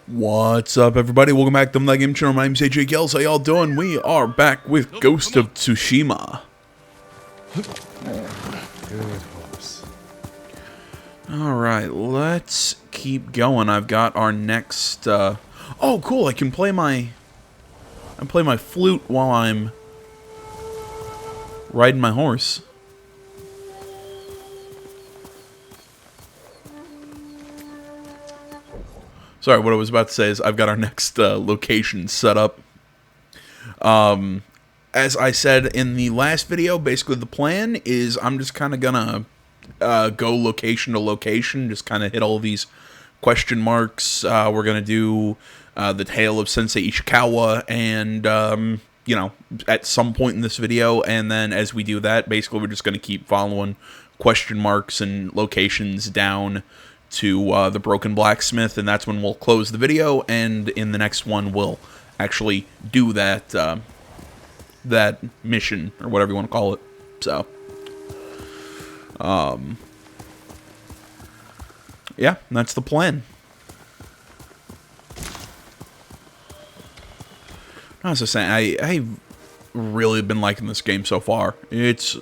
What's up, everybody? Welcome back to the Game Channel. My name's AJ Gels. How y'all doing? We are back with Ghost of Tsushima. Alright, let's keep going. I've got our next, oh, cool, I can play my flute while I'm riding my horse. Sorry, what I was about to say is I've got our next location set up. As I said in the last video, basically the plan is I'm just kind of gonna go location to location, just kind of hit all of these question marks. We're gonna do the tale of Sensei Ishikawa, and you know, at some point in this video, and then as we do that, basically we're just gonna keep following question marks and locations down to the Broken Blacksmith, and that's when we'll close the video, and in the next one we'll actually do that that mission, or whatever you want to call it. So yeah, that's the plan. I was just saying, I really been liking this game so far. It's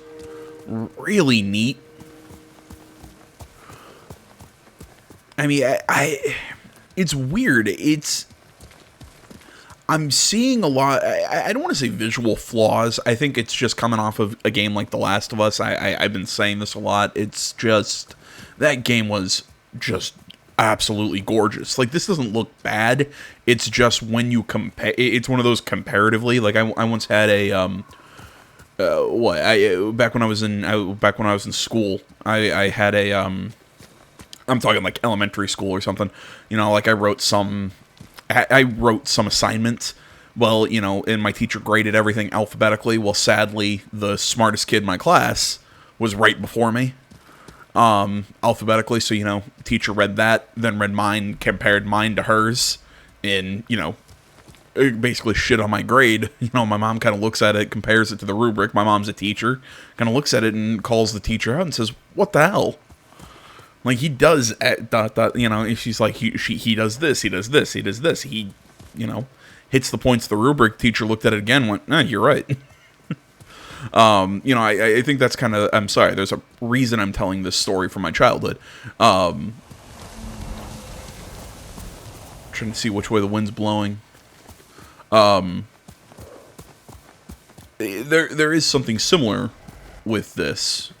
really neat. I mean, it's weird. I'm seeing a lot. I don't want to say visual flaws. I think it's just coming off of a game like The Last of Us. I've been saying this a lot. It's just, that game was just absolutely gorgeous. Like, this doesn't look bad. It's just when you compare, it's one of those comparatively. Like, I once had a back when I was in school, I had a I'm talking like elementary school or something. You know, like I wrote some assignments. Well, you know, and my teacher graded everything alphabetically. Well, sadly, the smartest kid in my class was right before me, alphabetically. So, you know, teacher read that, then read mine, compared mine to hers, and, you know, it basically shit on my grade. You know, my mom kind of looks at it, compares it to the rubric. My mom's a teacher, kind of looks at it and calls the teacher out and says, "What the hell?" Like, he does, you know, she's like, he does this, he does this, he does this, he, you know, hits the points of the rubric. Teacher looked at it again, went, "No, you're right." You know, I think that's kind of, I'm sorry, there's a reason I'm telling this story from my childhood. Trying to see which way the wind's blowing. There is something similar with this.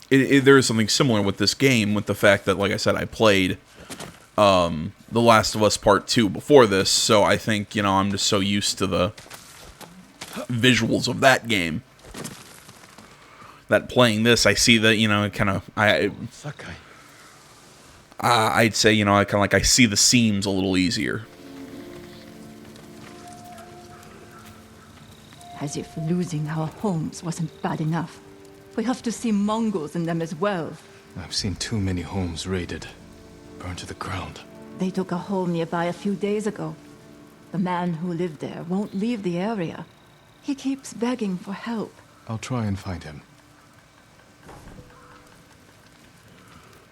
There is something similar with this game, with the fact that, like I said, I played The Last of Us Part 2 before this, so I think, you know, I'm just so used to the visuals of that game that playing this, I see that, you know, kind of, Sakai. I'd say, you know, I kind of like, I see the seams a little easier. As if losing our homes wasn't bad enough. We have to see Mongols in them as well. I've seen too many homes raided, burned to the ground. They took a home nearby a few days ago. The man who lived there won't leave the area. He keeps begging for help. I'll try and find him.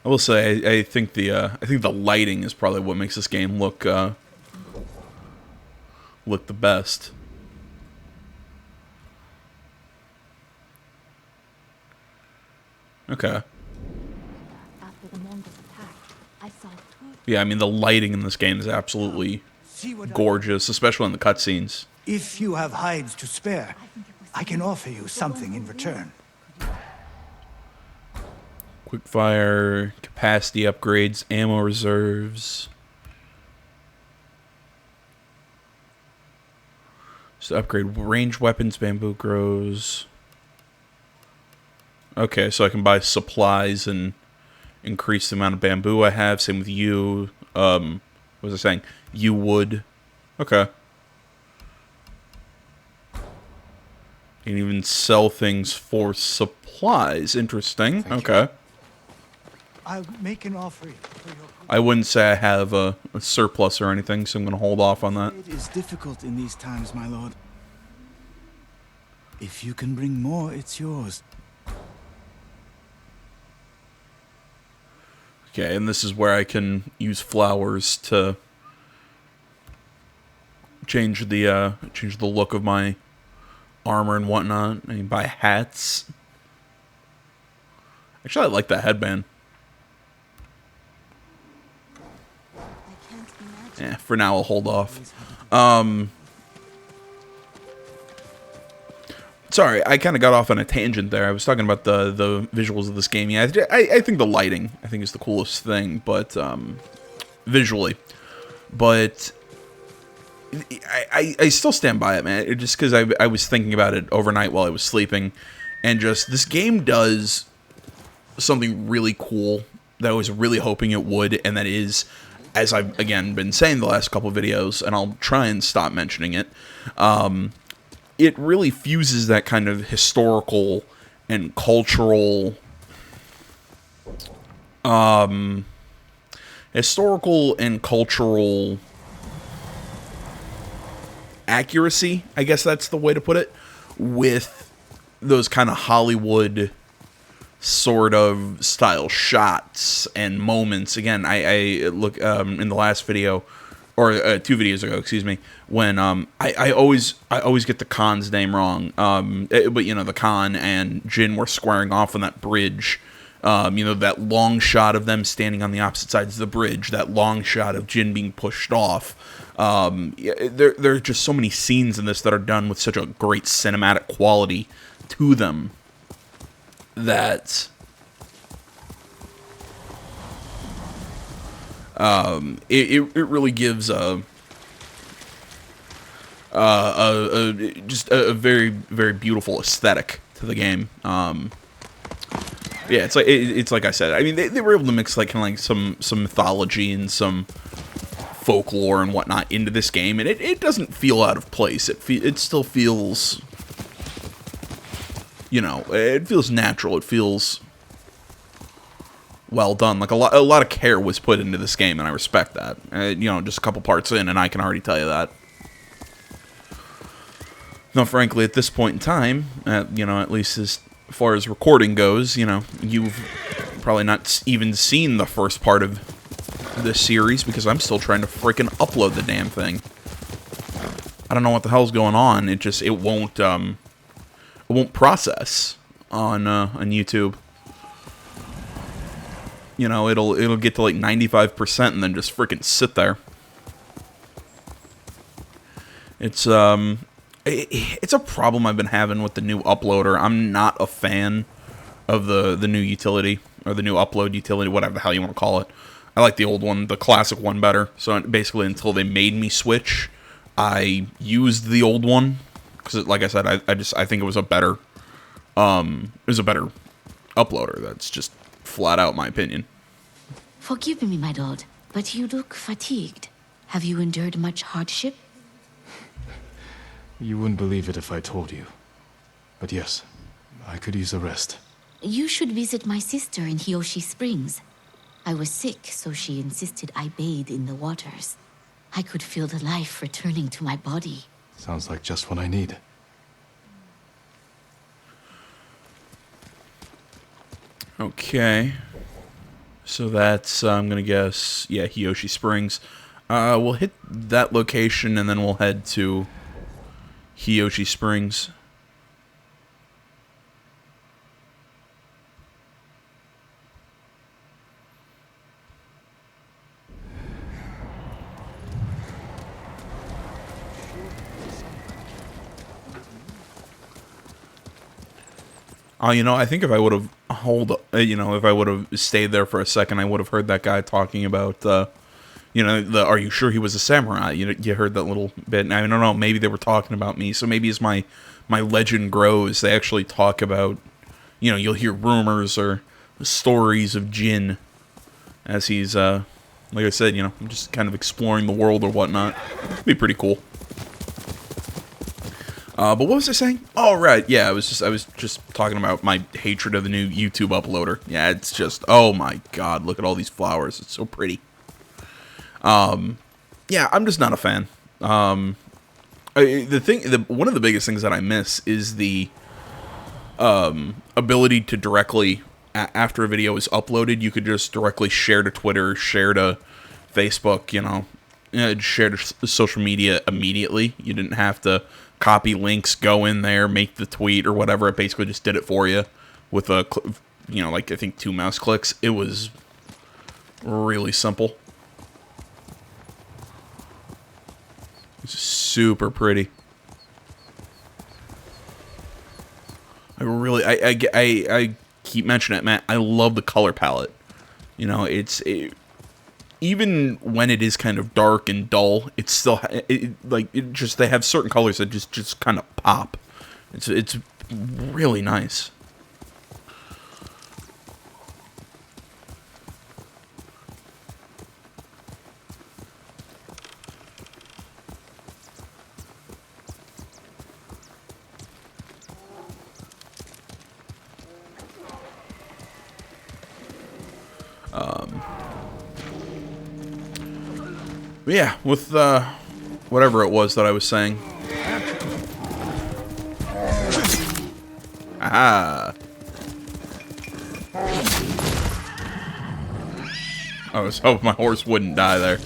I will say, I think the lighting is probably what makes this game look the best. Okay. After the Mongols attacked, I saw two. Yeah, I mean, the lighting in this game is absolutely gorgeous, especially in the cutscenes. If you have hides to spare, I can offer you something in return. Quickfire, capacity upgrades, ammo reserves. So upgrade ranged weapons, bamboo grows. Okay, so I can buy supplies and increase the amount of bamboo I have. Same with you. What was I saying? You wood. Okay. You can even sell things for supplies. Interesting. Okay. I'll make an offer for your... I wouldn't say I have a surplus or anything, so I'm going to hold off on that. It is difficult in these times, my lord. If you can bring more, it's yours. Okay, and this is where I can use flowers to change the look of my armor and whatnot. I can buy hats. Actually, I like that headband. Yeah, for now I'll hold off. Sorry, I kind of got off on a tangent there. I was talking about the visuals of this game. Yeah, I think the lighting, I think, is the coolest thing, but visually. But I still stand by it, man. Just because I was thinking about it overnight while I was sleeping, and just this game does something really cool that I was really hoping it would, and that is, as I've again been saying the last couple of videos, and I'll try and stop mentioning it. It really fuses that kind of historical and cultural, accuracy, I guess that's the way to put it, with those kind of Hollywood sort of style shots and moments. Again, I look in the last video, or 2 videos ago, excuse me, when I always get the Khan's name wrong, but you know, the Khan and Jin were squaring off on that bridge. You know, that long shot of them standing on the opposite sides of the bridge, that long shot of Jin being pushed off. There are just so many scenes in this that are done with such a great cinematic quality to them that it really gives just a very, very beautiful aesthetic to the game. Yeah, it's like I said. I mean, they were able to mix like kind of like some mythology and some folklore and whatnot into this game, and it doesn't feel out of place. It still feels, you know, it feels natural. It feels well done. Like a lot of care was put into this game, and I respect that. You know, just a couple parts in, and I can already tell you that. Now, frankly, at this point in time, you know, at least as far as recording goes, you know, you've probably not even seen the first part of this series because I'm still trying to freaking upload the damn thing. I don't know what the hell's going on. It won't process on YouTube. You know, it'll get to like 95% and then just freaking sit there. It's a problem I've been having with the new uploader. I'm not a fan of the new utility, or the new upload utility, whatever the hell you want to call it. I like the old one, the classic one, better. So basically, until they made me switch, I used the old one because, like I said, I think it was a better uploader. That's just flat out my opinion. Forgive me, my lord, but you look fatigued. Have you endured much hardship? You wouldn't believe it if I told you. But yes, I could use a rest. You should visit my sister in Hiyoshi Springs. I was sick, so she insisted I bathe in the waters. I could feel the life returning to my body. Sounds like just what I need. Okay. So that's, I'm going to guess, yeah, Hiyoshi Springs. We'll hit that location, and then we'll head to Hiyoshi Springs. You know, I think if I would have if I would have stayed there for a second, I would have heard that guy talking about, you know, are you sure he was a samurai? You heard that little bit. And I don't know, maybe they were talking about me. So maybe as my legend grows, they actually talk about, you know, you'll hear rumors or stories of Jin as he's, like I said, you know, just kind of exploring the world or whatnot. It'd be pretty cool. But what was I saying? Oh, right. Yeah, I was just talking about my hatred of the new YouTube uploader. Yeah, it's just, oh my god, look at all these flowers. It's so pretty. Yeah, I'm just not a fan. One of the biggest things that I miss is the ability to directly after a video is uploaded, you could just directly share to Twitter, share to Facebook, share to social media immediately. You didn't have to copy links, go in there, make the tweet or whatever. It basically just did it for you with I think 2 mouse clicks. It was really simple. It's super pretty. I keep mentioning it, man. I love the color palette. Even when it is kind of dark and dull, it's still they have certain colors that just kind of pop. It's really nice. Yeah, with whatever it was that I was saying. Ah. I was hoping my horse wouldn't die there.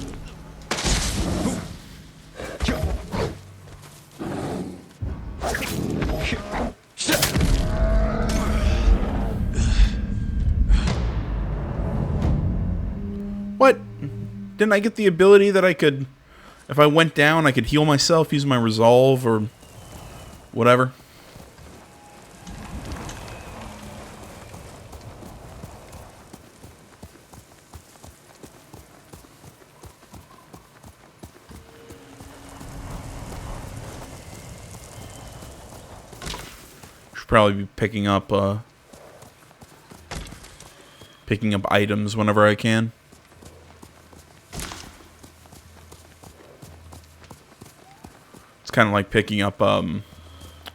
What? Didn't I get the ability that I could, if I went down, I could heal myself, use my resolve, or whatever? Should probably be picking up items whenever I can. It's kind of like picking up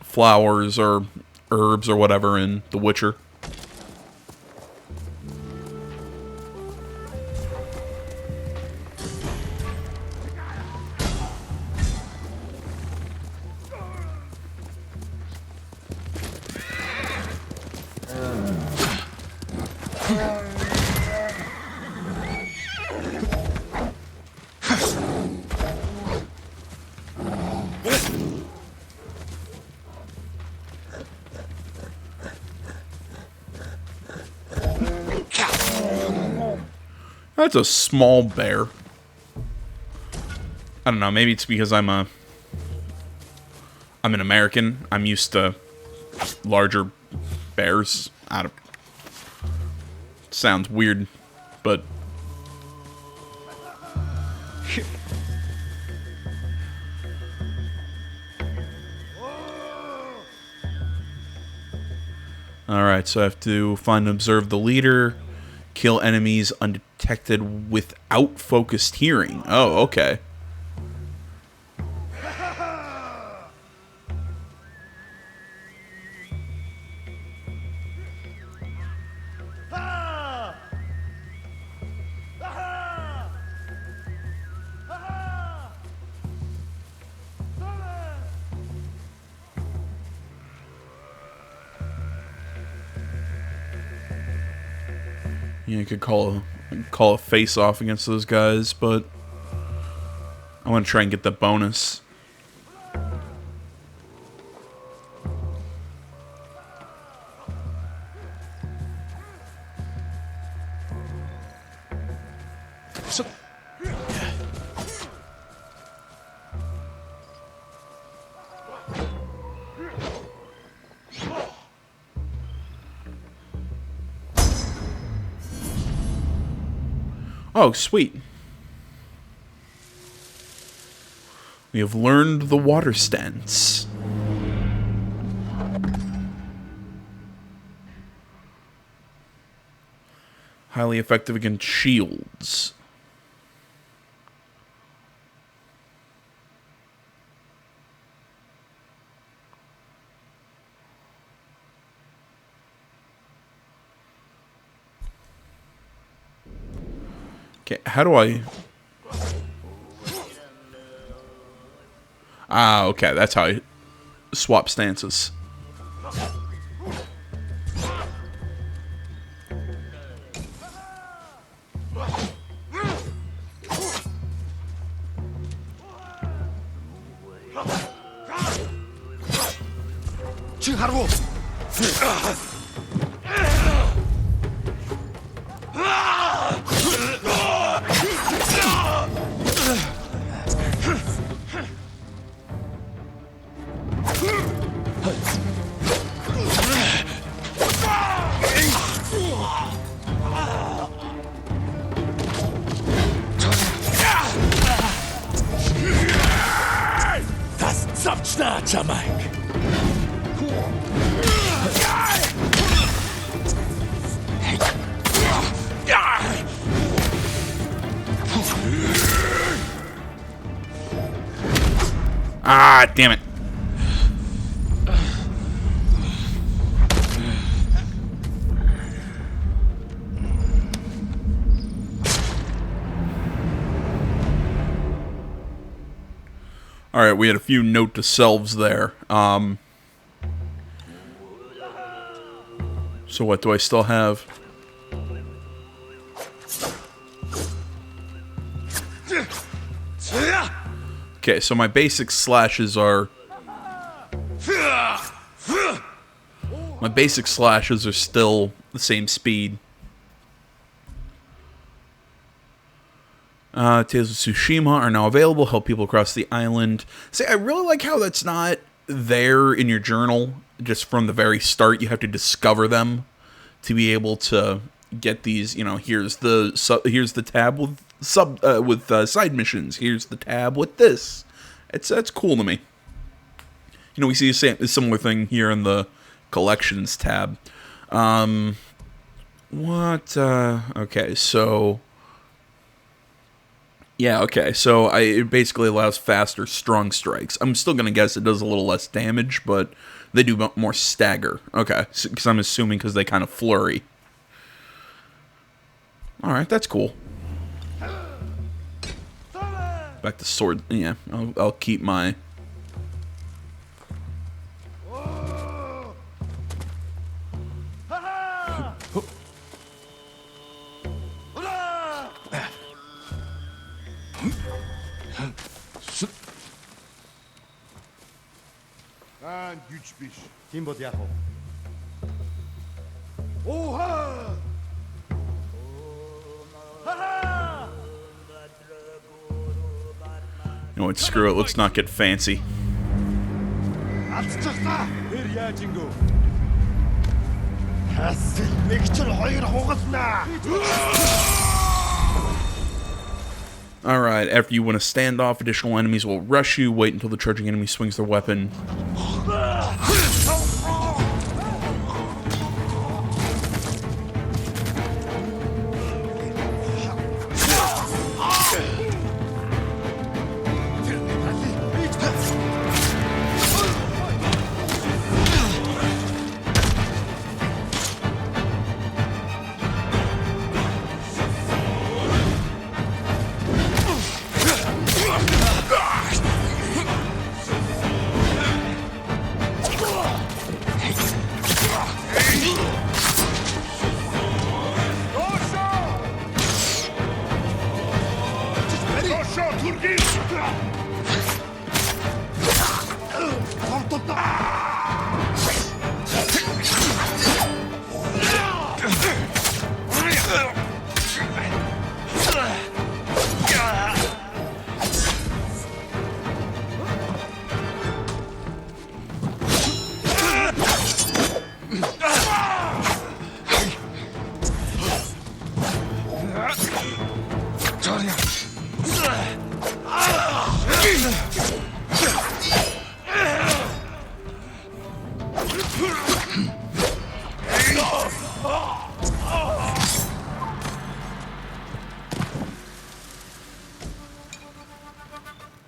flowers or herbs or whatever in The Witcher. That's a small bear. I don't know, maybe it's because I'm an American. I'm used to larger bears. Sounds weird, but alright, so I have to find and observe the leader, kill enemies undetected without focused hearing. Oh, okay. Yeah, you could call a face off against those guys, but I want to try and get the bonus. So, oh, sweet. We have learned the water stance. Highly effective against shields. Okay, how do I... Ah, okay, that's how I swap stances. 去하라고. Das Zapczna, Jamaik. Ah, damn it. Alright, we had a few note to selves there. So what do I still have? Okay, so my basic slashes are... My basic slashes are still the same speed. Tales of Tsushima are now available. Help people across the island. See, I really like how that's not there in your journal. Just from the very start, you have to discover them to be able to get these. You know, here's the tab with side missions. Here's the tab with this. That's cool to me. You know, we see a similar thing here in the collections tab. Okay, so. Yeah, okay, so it basically allows faster, strong strikes. I'm still going to guess it does a little less damage, but they do more stagger. Okay, because I'm assuming because they kind of flurry. Alright, that's cool. Back to sword. Yeah, I'll keep my... You know what, screw it, let's not get fancy. Alright, after you win a standoff, additional enemies will rush you. Wait until the charging enemy swings their weapon.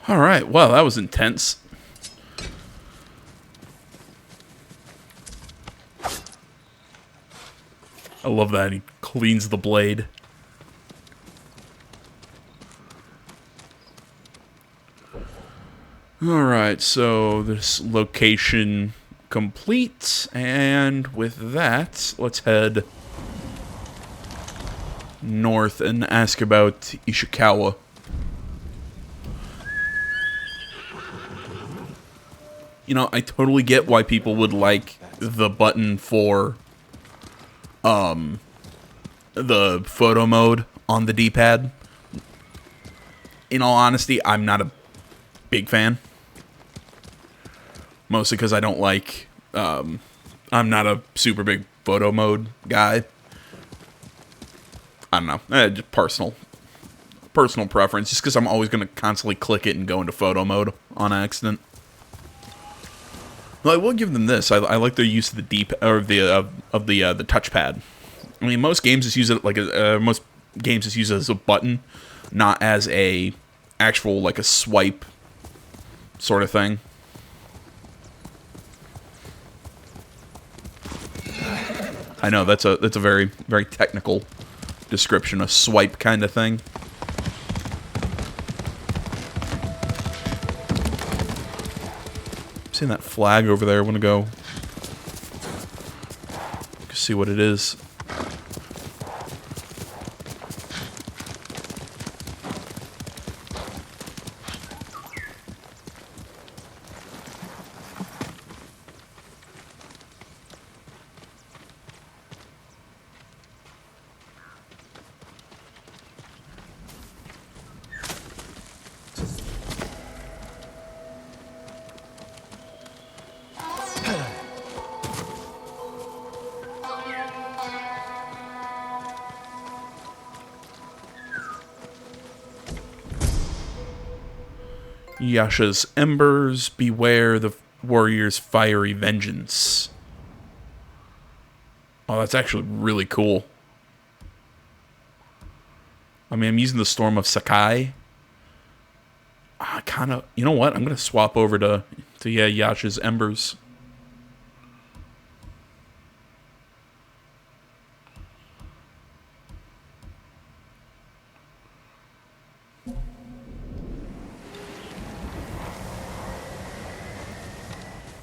Alright, wow, that was intense. I love that. He cleans the blade. Alright, so this location complete, and with that, let's head north and ask about Ishikawa. You know, I totally get why people would like the button for the photo mode on the D-pad. In all honesty, I'm not a big fan. Mostly because I don't like, I'm not a super big photo mode guy. I don't know, just personal preference, just because I'm always going to constantly click it and go into photo mode on accident. Well, I will give them this. I like their use of the the touchpad. I mean, most games just use it like most games just use it as a button, not as a actual like a swipe sort of thing. I know that's a very technical description, a swipe kind of thing. Seeing that flag over there, I want to go see what it is. Yasha's embers, beware the warrior's fiery vengeance. Oh, that's actually really cool. I mean, I'm using the storm of Sakai. Kind of, you know what? I'm gonna swap over to Yasha's embers.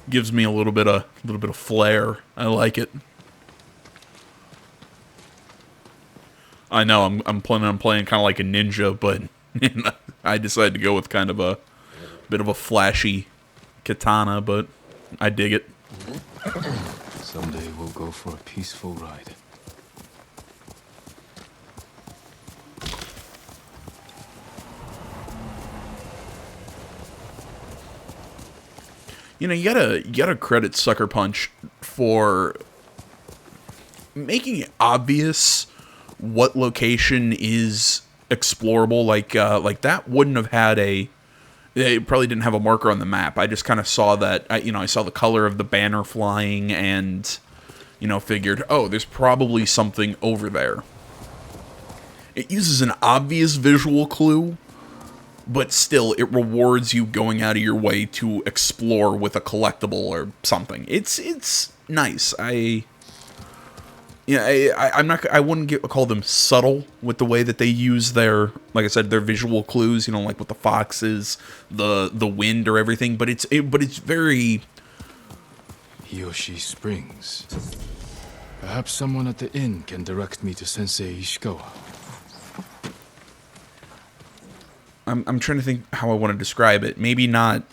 Gives me a little bit of flair. I like it. I know I'm planning on playing kind of like a ninja, but I decided to go with kind of a bit of a flashy katana, but I dig it. Someday we'll go for a peaceful ride. You know, you gotta credit Sucker Punch for making it obvious what location is explorable. Like that wouldn't have had it probably didn't have a marker on the map. I just kind of saw that, I saw the color of the banner flying and, figured, oh, there's probably something over there. It uses an obvious visual clue, but still, it rewards you going out of your way to explore with a collectible or something. It's nice. I wouldn't call them subtle with the way that they use their, like I said, their visual clues. Like with the foxes, the wind or everything. But it's very. Hiyoshi Springs. Perhaps someone at the inn can direct me to Sensei Ishikawa. I'm trying to think how I want to describe it. Maybe not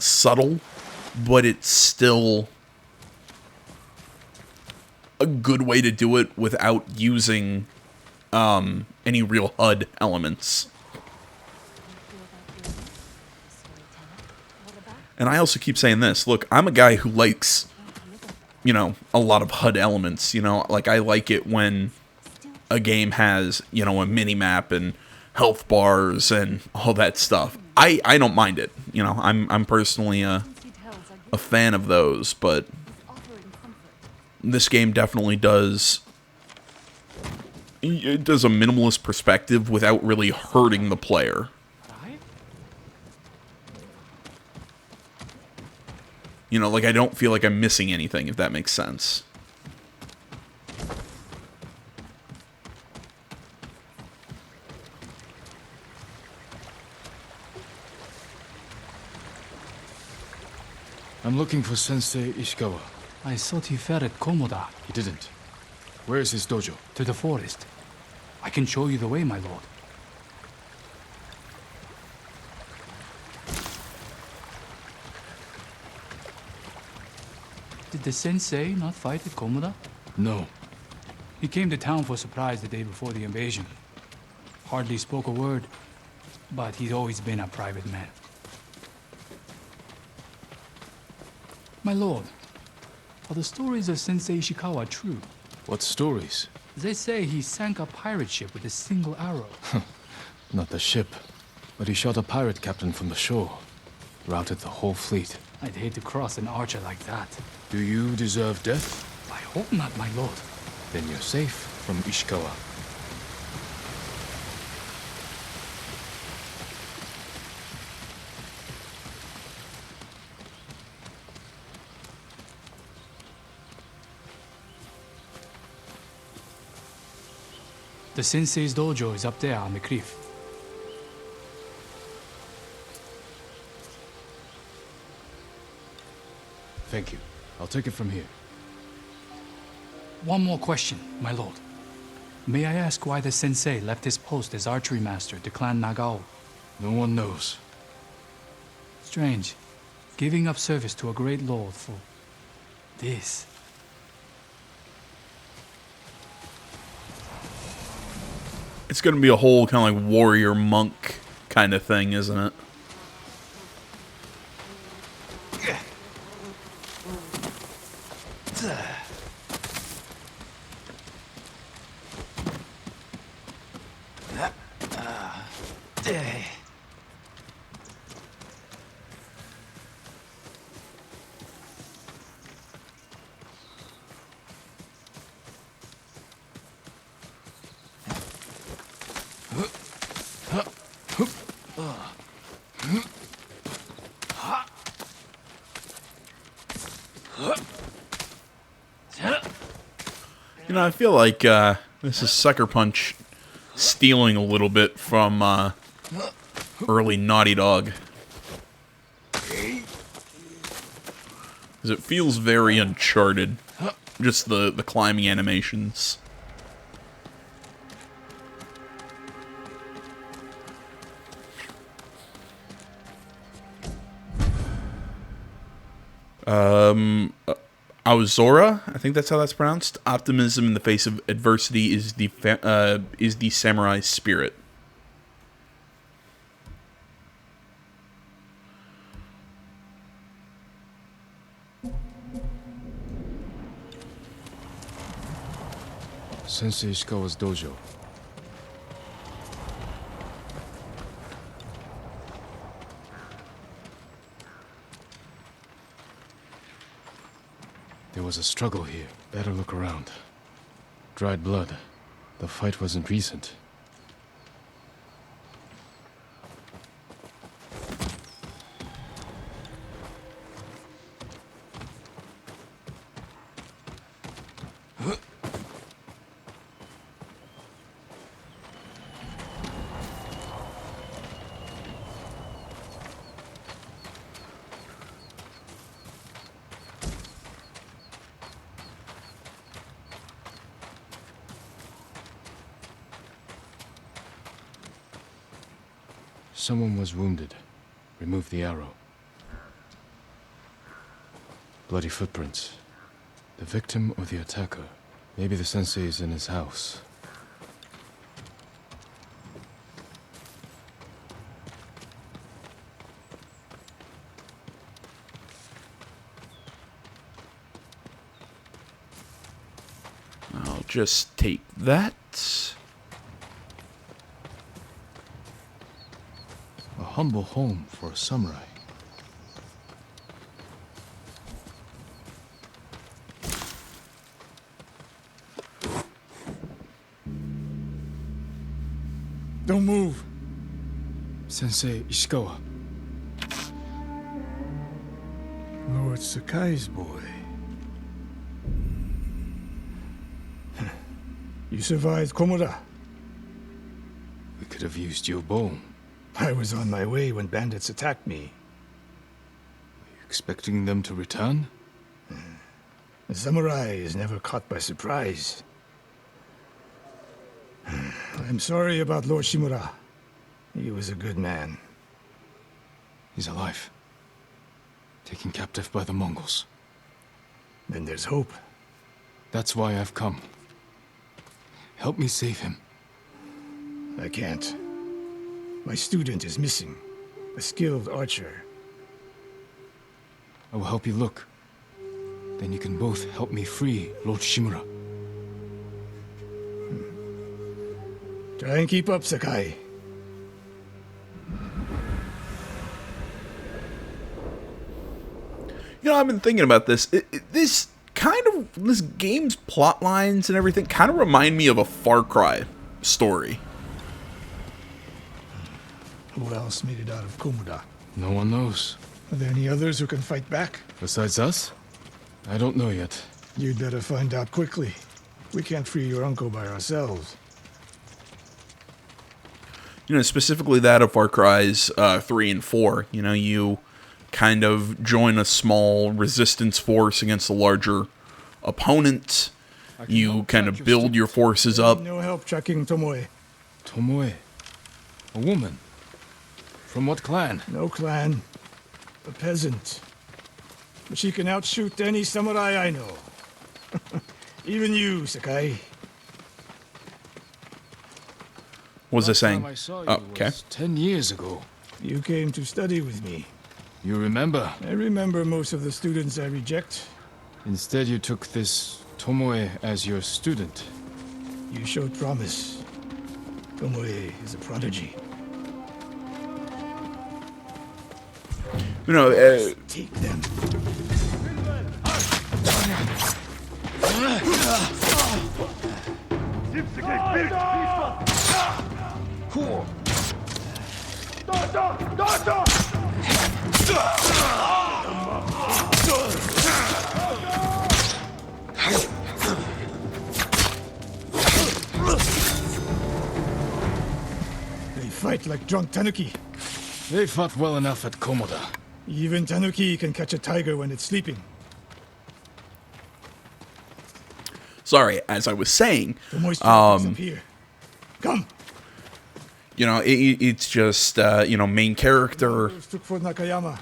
subtle, but it's still a good way to do it without using any real HUD elements. And I also keep saying this. Look, I'm a guy who likes, a lot of HUD elements. Like I like it when a game has, a mini-map and health bars and all that stuff. I don't mind it. I'm personally a fan of those, but this game definitely does. It does a minimalist perspective without really hurting the player. Like I don't feel like I'm missing anything, if that makes sense. I'm looking for Sensei Ishikawa. I thought he fell at Komoda. He didn't. Where is his dojo? To the forest. I can show you the way, my lord. Did the sensei not fight at Komoda? No. He came to town for supplies the day before the invasion. Hardly spoke a word, but he's always been a private man. My lord, are the stories of Sensei Ishikawa true? What stories? They say he sank a pirate ship with a single arrow. Not the ship, but he shot a pirate captain from the shore. Routed the whole fleet. I'd hate to cross an archer like that. Do you deserve death? I hope not, my lord. Then you're safe from Ishikawa. The sensei's dojo is up there on the cliff. Thank you. I'll take it from here. One more question, my lord. May I ask why the sensei left his post as archery master to Clan Nagao? No one knows. Strange. Giving up service to a great lord for this. It's going to be a whole kind of like warrior monk kind of thing, isn't it? You know, I feel like this is Sucker Punch stealing a little bit from early Naughty Dog. Because it feels very Uncharted. Just the climbing animations. Aozora, I think that's how that's pronounced. Optimism in the face of adversity is the samurai spirit. Sensei Ishikawa's dojo. There was a struggle here. Better look around. Dried blood. The fight wasn't recent. Someone was wounded. Remove the arrow. Bloody footprints. The victim or the attacker. Maybe the sensei is in his house. I'll just take that. A humble home for a samurai. Don't move. Sensei Ishikawa. Lord Sakai's boy. You survived Komoda. We could have used your bone. I was on my way when bandits attacked me. Expecting them to return? A samurai is never caught by surprise. I'm sorry about Lord Shimura. He was a good man. He's alive. Taken captive by the Mongols. Then there's hope. That's why I've come. Help me save him. I can't. My student is missing. A skilled archer. I will help you look. Then you can both help me free Lord Shimura. Try and keep up, Sakai. You know, I've been thinking about this. This game's plot lines and everything kind of remind me of a Far Cry story. Who else made it out of Komoda? No one knows. Are there any others who can fight back? Besides us? I don't know yet. You'd better find out quickly. We can't free your uncle by ourselves. You know, specifically that of Far Cry's 3 and 4. You know, you kind of join a small resistance force against a larger opponent. You kind of build your forces up. No help tracking Tomoe. Tomoe? A woman? From what clan? No clan. A peasant. But she can outshoot any samurai I know. Even you, Sakai. What was I saying? Last time I saw you Oh, okay. was 10 years ago. You came to study with me. You remember? I remember most of the students I reject. Instead, you took this Tomoe as your student. You showed promise. Tomoe is a prodigy. You know, Take them. They fight like drunk tanuki. They fought well enough at Komoda. Even tanuki can catch a tiger when it's sleeping. sorry, as I was saying, The moisture is up here. Come. you know, it's just, you know, main character. Those took Fort Nakayama.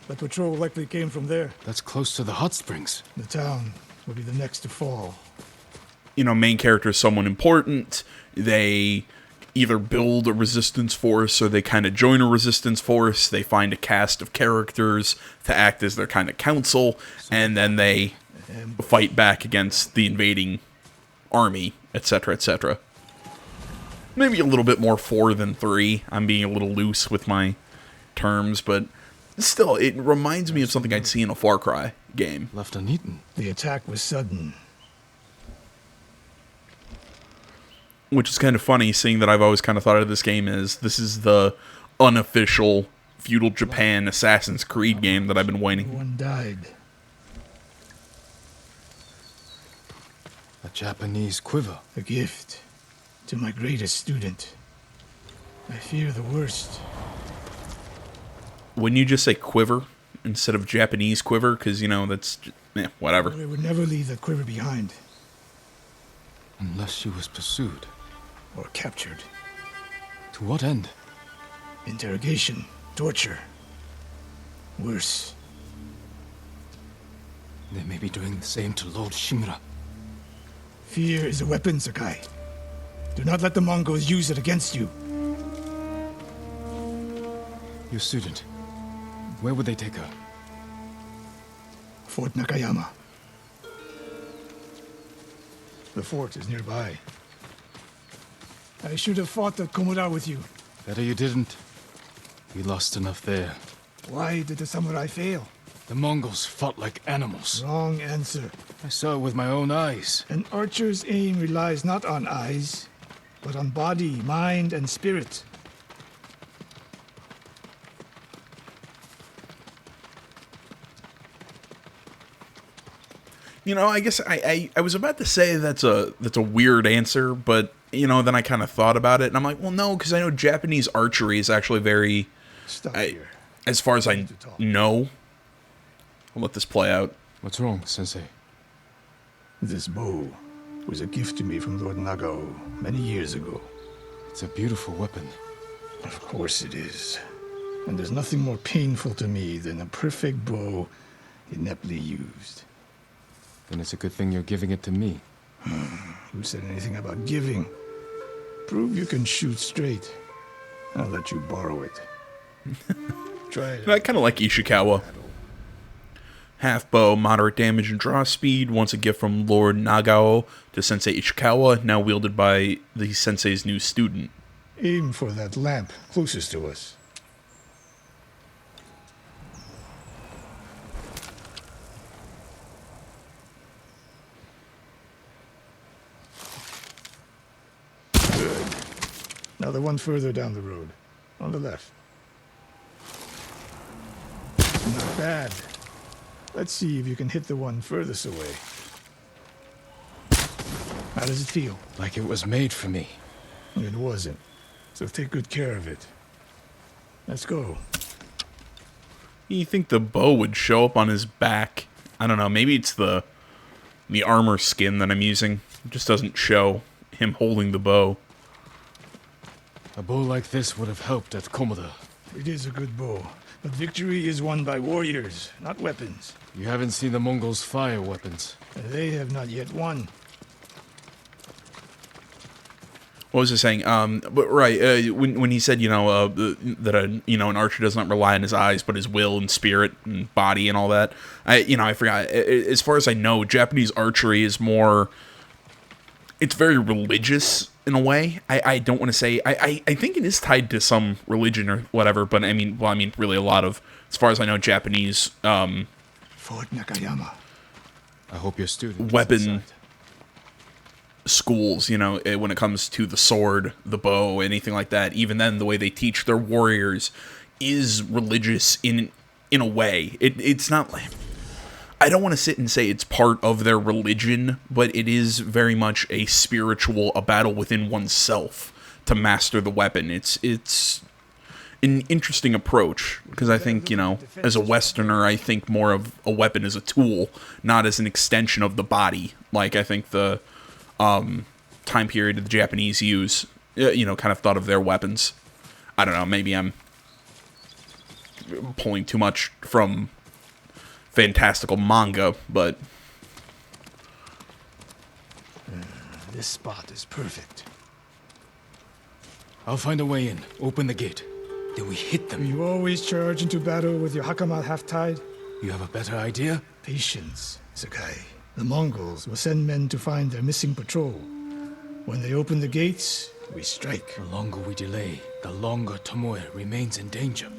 The patrol likely came from there. That's close to the hot springs. The town will be the next to fall. You know, main character is someone important. They either build a resistance force or they kind of join a resistance force. They find a cast of characters to act as their kind of council, and then they fight back against the invading army, etc., etc. Maybe a little bit more 4 than 3. I'm being a little loose with my terms, but still, it reminds me of something I'd see in a Far Cry game. Left uneaten. The attack was sudden. Which is kind of funny, seeing that I've always kind of thought of this game as this is the unofficial feudal Japan Assassin's Creed game that I've been waiting. One died. A Japanese quiver. A gift to my greatest student. I fear the worst. Wouldn't you just say quiver instead of Japanese quiver? Because, you know, that's, whatever. I would never leave that quiver behind. Unless she was pursued. Or captured. To what end? Interrogation. Torture. Worse. They may be doing the same to Lord Shimura. Fear is a weapon, Sakai. Do not let the Mongols use it against you. Your student. Where would they take her? Fort Nakayama. The fort is nearby. I should have fought at Komoda with you. Better you didn't. We lost enough there. Why did the samurai fail? The Mongols fought like animals. Wrong answer. I saw it with my own eyes. An archer's aim relies not on eyes, but on body, mind, and spirit. You know, I guess I was about to say that's a weird answer, but, you know, then I kind of thought about it, and I'm like, well, no, because I know Japanese archery is actually very, Stop here. as far as I know. I'll let this play out. What's wrong, Sensei? This bow was a gift to me from Lord Nagao many years ago. It's a beautiful weapon. Of course it is. And there's nothing more painful to me than a perfect bow ineptly used. Then it's a good thing you're giving it to me. Who said anything about giving? Prove you can shoot straight. I'll let you borrow it. Try it. I kind of like Ishikawa. Half bow, moderate damage and draw speed. Once a gift from Lord Nagao to Sensei Ishikawa, now wielded by the Sensei's new student. Aim for that lamp closest to us. Good. Now the one further down the road. On the left. Not bad. Let's see if you can hit the one furthest away. How does it feel? Like it was made for me. It wasn't. So take good care of it. Let's go. You think the bow would show up on his back? I don't know. Maybe it's the armor skin that I'm using. It just doesn't show him holding the bow. A bow like this would have helped at Komoda. It is a good bow, but victory is won by warriors, not weapons. You haven't seen the Mongols fire weapons. They have not yet won. What was I saying? But right, when he said, that an archer does not rely on his eyes, but his will and spirit and body and all that. I forgot. As far as I know, Japanese archery is more. It's very religious in a way. I don't want to say. I think it is tied to some religion or whatever. But I mean, really a lot of, as far as I know, Japanese. Fort Nakayama. I hope your student Weapon schools, when it comes to the sword, the bow, anything like that. Even then, the way they teach their warriors is religious in a way. It's not like, I don't want to sit and say it's part of their religion, but it is very much a battle within oneself to master the weapon. It's an interesting approach, because I think, as a Westerner, I think more of a weapon as a tool, not as an extension of the body. Like, I think the time period the Japanese use, kind of thought of their weapons. I don't know, maybe I'm pulling too much from fantastical manga, but This spot is perfect. I'll find a way in. Open the gate. Then we hit them. You always charge into battle with your hakama half-tied? You have a better idea? Patience, Sakai. The Mongols will send men to find their missing patrol. When they open the gates, we strike. The longer we delay, the longer Tomoe remains in danger.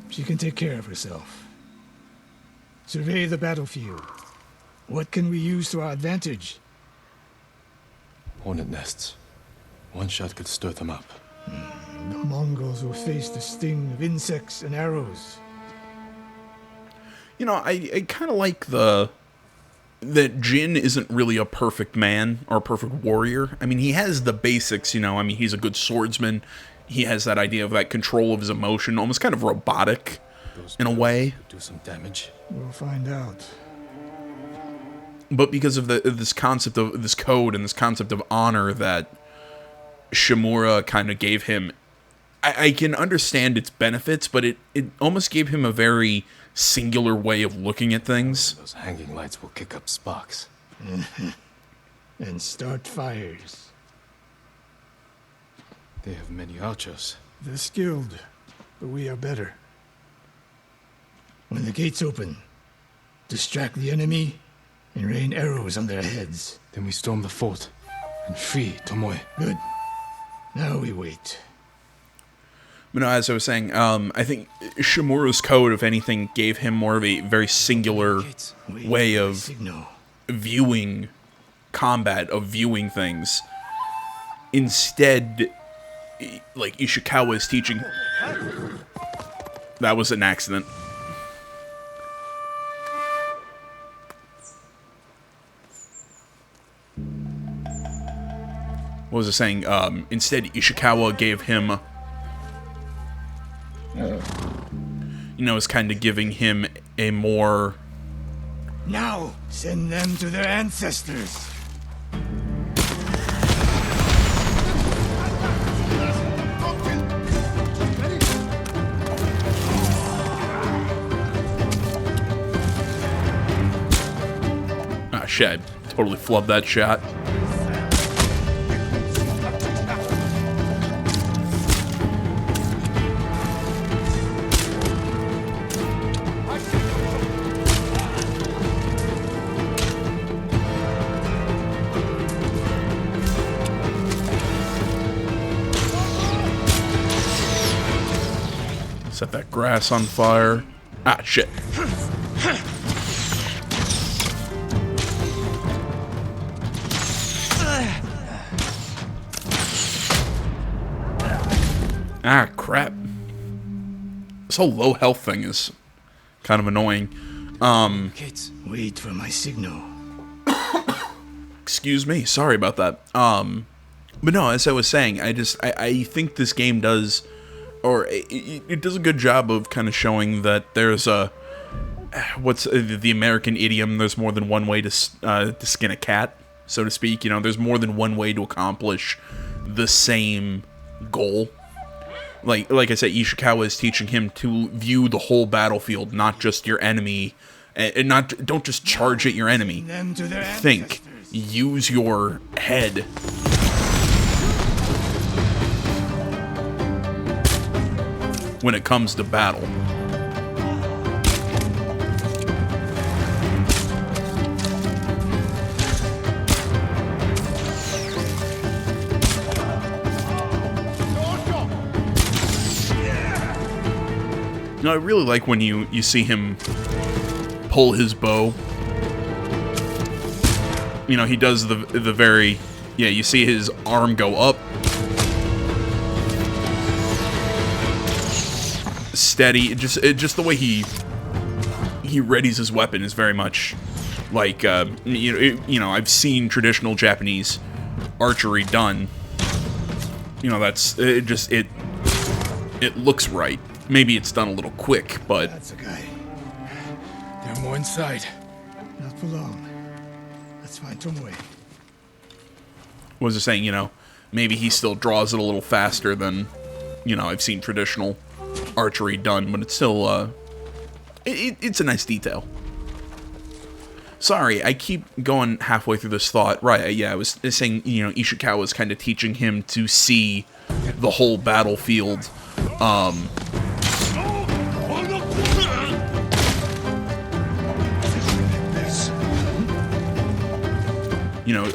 She can take care of herself. Survey the battlefield. What can we use to our advantage? Hornet nests. One shot could stir them up. The Mongols will face the sting of insects and arrows. I kind of like that Jin isn't really a perfect man or a perfect warrior. I mean, he has the basics, he's a good swordsman. He has that idea of that control of his emotion, almost kind of robotic in a way. Do some damage. We'll find out. But because of this concept of this code and this concept of honor that Shimura kind of gave him, I can understand its benefits, but it almost gave him a very singular way of looking at things. Those hanging lights will kick up sparks. And start fires. They have many archers. They're skilled, but we are better. When the gates open, distract the enemy and rain arrows on their heads. Then we storm the fort and free Tomoe. Good. Now we wait. But no, as I was saying, I think Shimura's code, if anything, gave him more of a very singular way of viewing combat, of viewing things. Instead, like Ishikawa is teaching. That was an accident. What was I saying? Instead, Ishikawa gave him, is kind of giving him a more... Now, send them to their ancestors. shit, I totally flubbed that shot. Set that grass on fire. Ah, shit. Ah, crap. This whole low health thing is kind of annoying. Kids. Wait for my signal. Excuse me, sorry about that. But no, as I was saying, I think this game does, or it does a good job of kind of showing that there's a, what's the American idiom, there's more than one way to skin a cat, so to speak. You know, there's more than one way to accomplish the same goal. Like I said, Ishikawa is teaching him to view the whole battlefield, not just your enemy, and don't just charge at your enemy. Think, use your head. When it comes to battle. You know, I really like when you see him pull his bow. You know, he does the very, yeah, you see his arm go up. Steady, just the way he readies his weapon is very much like, you know, I've seen traditional Japanese archery done. You know, that's, it looks right. Maybe it's done a little quick, but... That's a guy. There are more inside. Not for long. Let's find Tomoe. What was I saying, you know, maybe he still draws it a little faster than, you know, I've seen traditional archery done, but it's still, it's a nice detail. Sorry, I keep going halfway through this thought. Right, yeah, I was saying, you know, Ishikawa was kind of teaching him to see the whole battlefield, you know,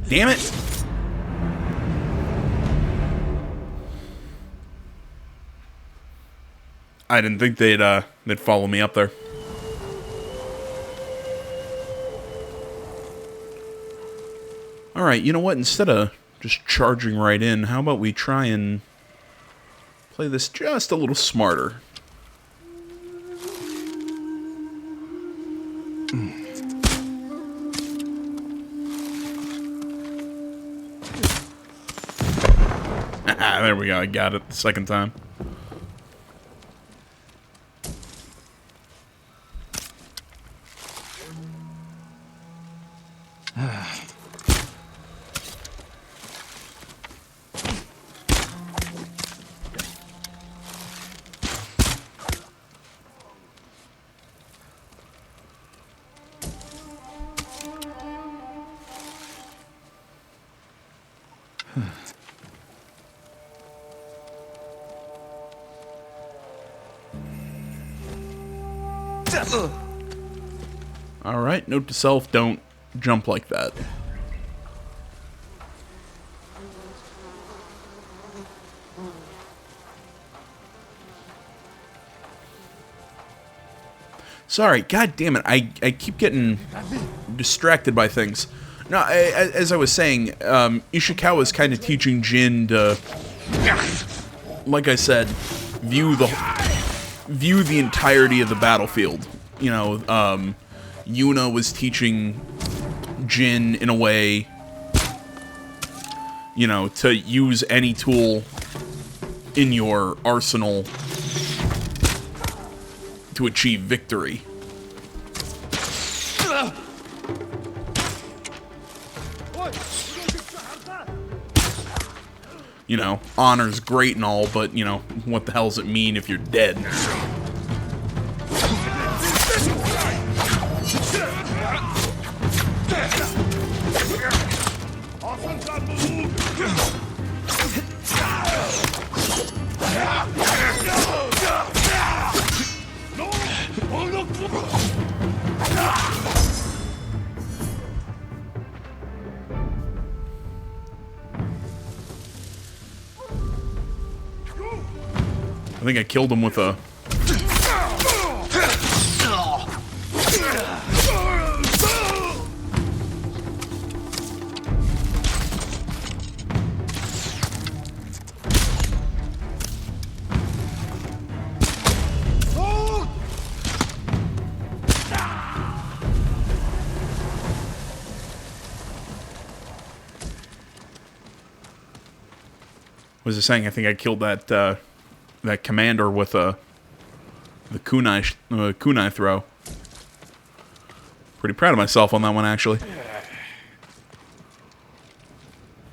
damn it! I didn't think they'd follow me up there. Alright, you know what? Instead of just charging right in, how about we try and play this just a little smarter? There we go, I got it the second time. Alright, note to self, don't jump like that. Sorry, god damn it, I keep getting distracted by things. No, as I was saying, Ishikawa is kind of teaching Jin to, like I said, view the entirety of the battlefield. You know, Yuna was teaching Jin in a way, you know, to use any tool in your arsenal to achieve victory. You know, honor's great and all, but, you know, what the hell does it mean if you're dead? I think I killed him with a... What was it saying? I think I killed that that commander with the kunai throw. Pretty proud of myself on that one, actually.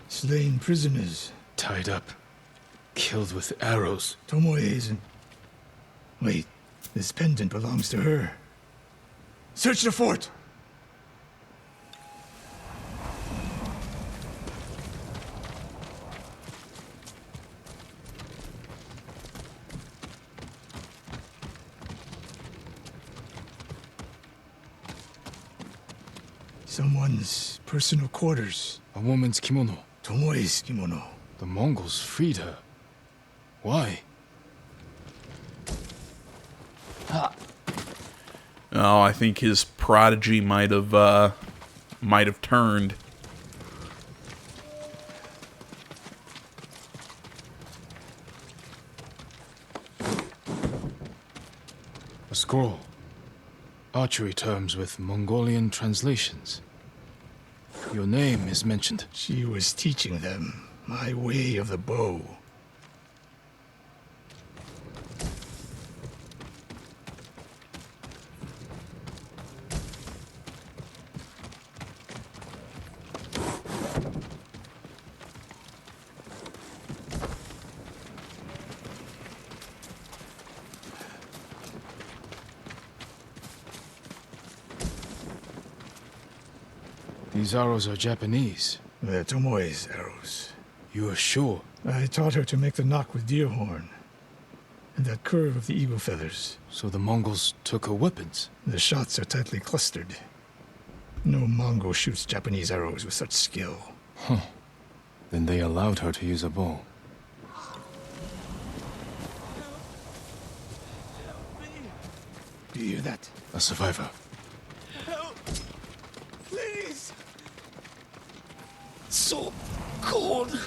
Slain prisoners. Tied up. Killed with arrows. Tomoe isn't... Wait, this pendant belongs to her. Search the fort! Someone's personal quarters. A woman's kimono. Tomoe's kimono. The Mongols freed her. Why? Oh, I think his prodigy might have turned. A scroll. Archery terms with Mongolian translations. Your name is mentioned. She was teaching them my way of the bow. These arrows are Japanese. They're Tomoe's arrows. You are sure? I taught her to make the knock with deer horn. And that curve of the eagle feathers. So the Mongols took her weapons? The shots are tightly clustered. No Mongol shoots Japanese arrows with such skill. Huh. Then they allowed her to use a bow. Do you hear that? A survivor. Help! Please! So cold.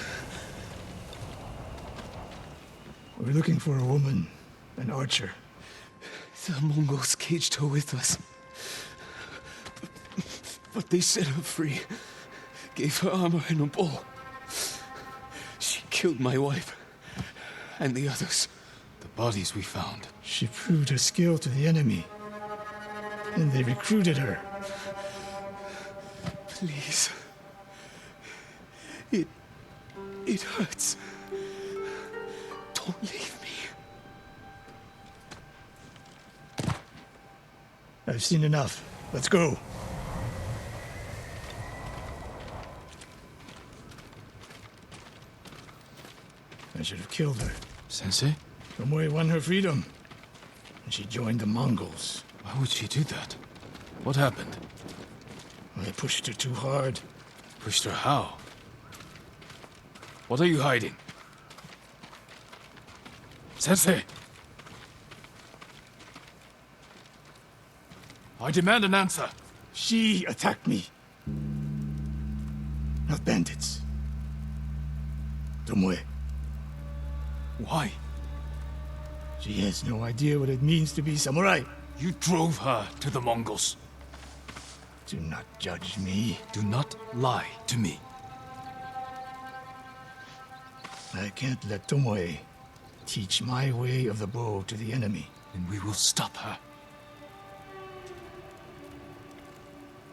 We're looking for a woman, an archer. The Mongols caged her with us. But they set her free. Gave her armor and a bow. She killed my wife. And the others. The bodies we found. She proved her skill to the enemy. And they recruited her. Please. It hurts. Don't leave me. I've seen enough. Let's go. I should have killed her. Sensei? Tomoe won her freedom. And she joined the Mongols. Why would she do that? What happened? I pushed her too hard. Pushed her how? What are you hiding? Sensei! I demand an answer. She attacked me. Not bandits. Tomoe. Why? She has no idea what it means to be samurai. You drove her to the Mongols. Do not judge me. Do not lie to me. I can't let Tomoe teach my way of the bow to the enemy. And we will stop her.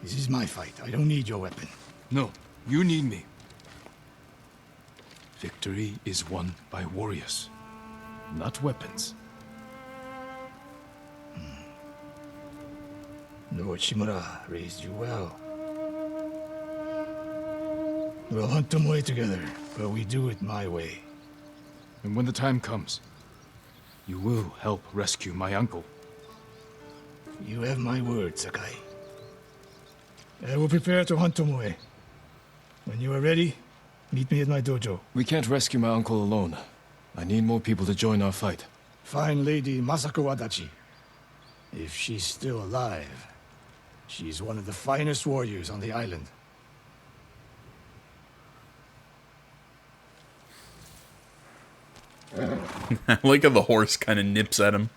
This is my fight. I don't need your weapon. No, you need me. Victory is won by warriors, not weapons. Lord Shimura raised you well. We'll hunt Tomoe together, but we do it my way. And when the time comes, you will help rescue my uncle. You have my word, Sakai. I will prepare to hunt Tomoe. When you are ready, meet me at my dojo. We can't rescue my uncle alone. I need more people to join our fight. Find Lady Masako Adachi. If she's still alive, she's one of the finest warriors on the island. I like how the horse kind of nips at him.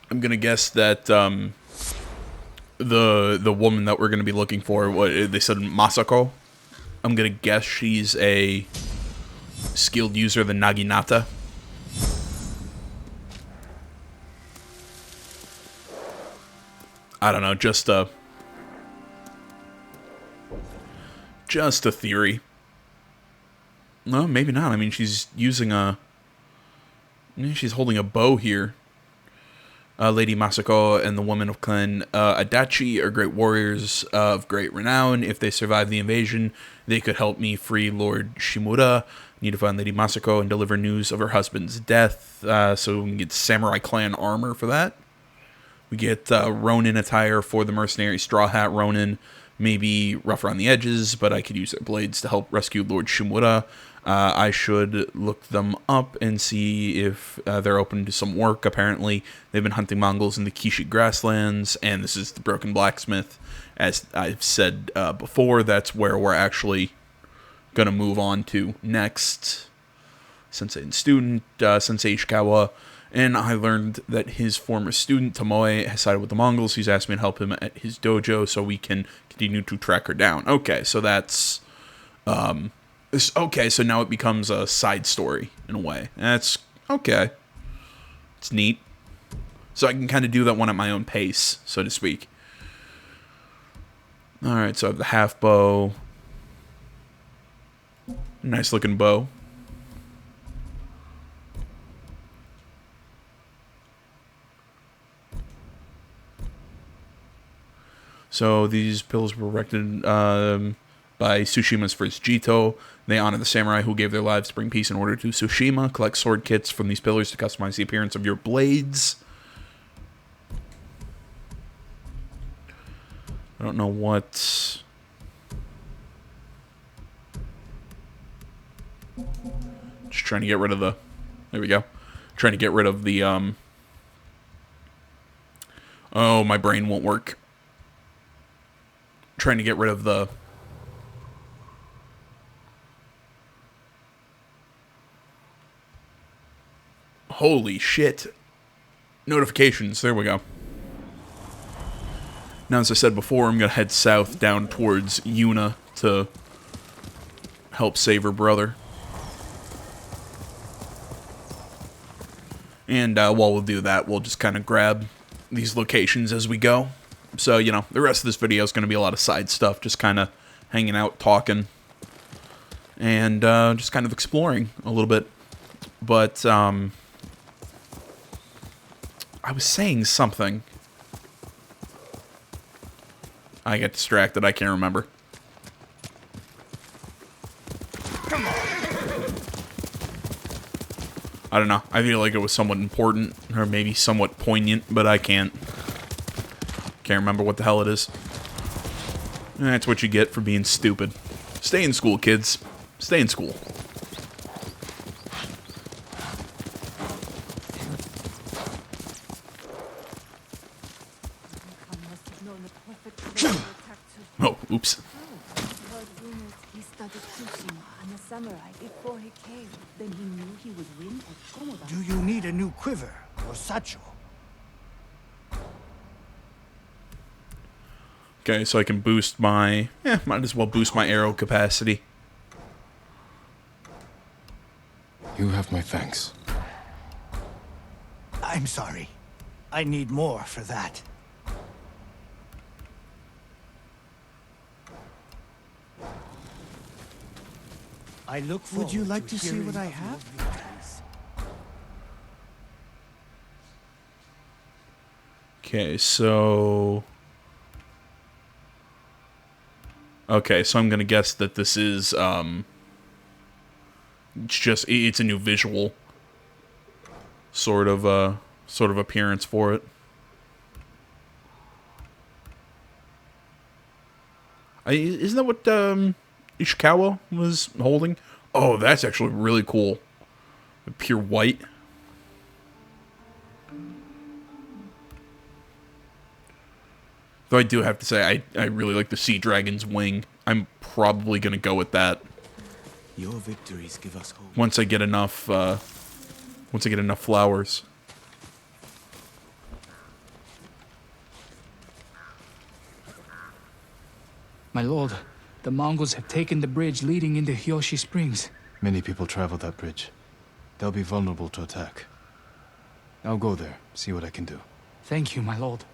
I'm gonna guess that the woman that we're gonna be looking for, what they said, Masako. I'm gonna guess she's a skilled user of the Naginata. I don't know, just a theory. No, maybe not. I mean, she's using she's holding a bow here. Lady Masako and the woman of Clan Adachi are great warriors of great renown. If they survive the invasion, they could help me free Lord Shimura. Need to find Lady Masako and deliver news of her husband's death. So we can get Samurai Clan armor for that. We get Ronin attire for the mercenary Straw Hat Ronin. Maybe rough around the edges, but I could use their blades to help rescue Lord Shimura. I should look them up and see if they're open to some work. Apparently, they've been hunting Mongols in the Kishi grasslands, and this is the Broken Blacksmith. As I've said before, that's where we're actually going to move on to next. Sensei and student, Sensei Ishikawa, and I learned that his former student, Tomoe, has sided with the Mongols. He's asked me to help him at his dojo so we can continue to track her down. Okay, so that's... okay, so now it becomes a side story, in a way. That's okay. It's neat. So I can kind of do that one at my own pace, so to speak. Alright, so I have the half bow. Nice looking bow. So these pillars were erected by Tsushima's first Jito. They honor the samurai who gave their lives to bring peace and order to Tsushima. Collect sword kits from these pillars to customize the appearance of your blades. I don't know what... Just trying to get rid of the... There we go. Trying to get rid of the... Oh, my brain won't work. Trying to get rid of the... Holy shit. Notifications. There we go. Now, as I said before, I'm going to head south down towards Yuna to help save her brother. And while we'll do that, we'll just kind of grab these locations as we go. So, you know, the rest of this video is going to be a lot of side stuff, just kind of hanging out, talking, and just kind of exploring a little bit. But, I was saying something. I get distracted. I can't remember. Come on. I don't know. I feel like it was somewhat important, or maybe somewhat poignant, but I can't remember what the hell it is. That's what you get for being stupid. Stay in school, kids. Stay in school. Oops. Heard rumors he studied Tsushima and the samurai before he came. Then he knew he would win at Komoda. Do you need a new quiver or satchel? Okay, so I can boost my... might as well boost my arrow capacity. You have my thanks. I'm sorry. I need more for that. I look forward. Would you like to see hearing what I of your have? victories. Okay, so... Okay, so I'm gonna guess that this is, it's a new visual sort of appearance for it. Isn't that what, Ishikawa was holding? Oh, that's actually really cool. Pure white. Though I do have to say, I really like the Sea Dragon's wing. I'm probably going to go with that. Your victories give us hope. Once I get enough flowers. My lord, the Mongols have taken the bridge leading into Hiyoshi Springs. Many people travel that bridge. They'll be vulnerable to attack. I'll go there, see what I can do. Thank you, my lord.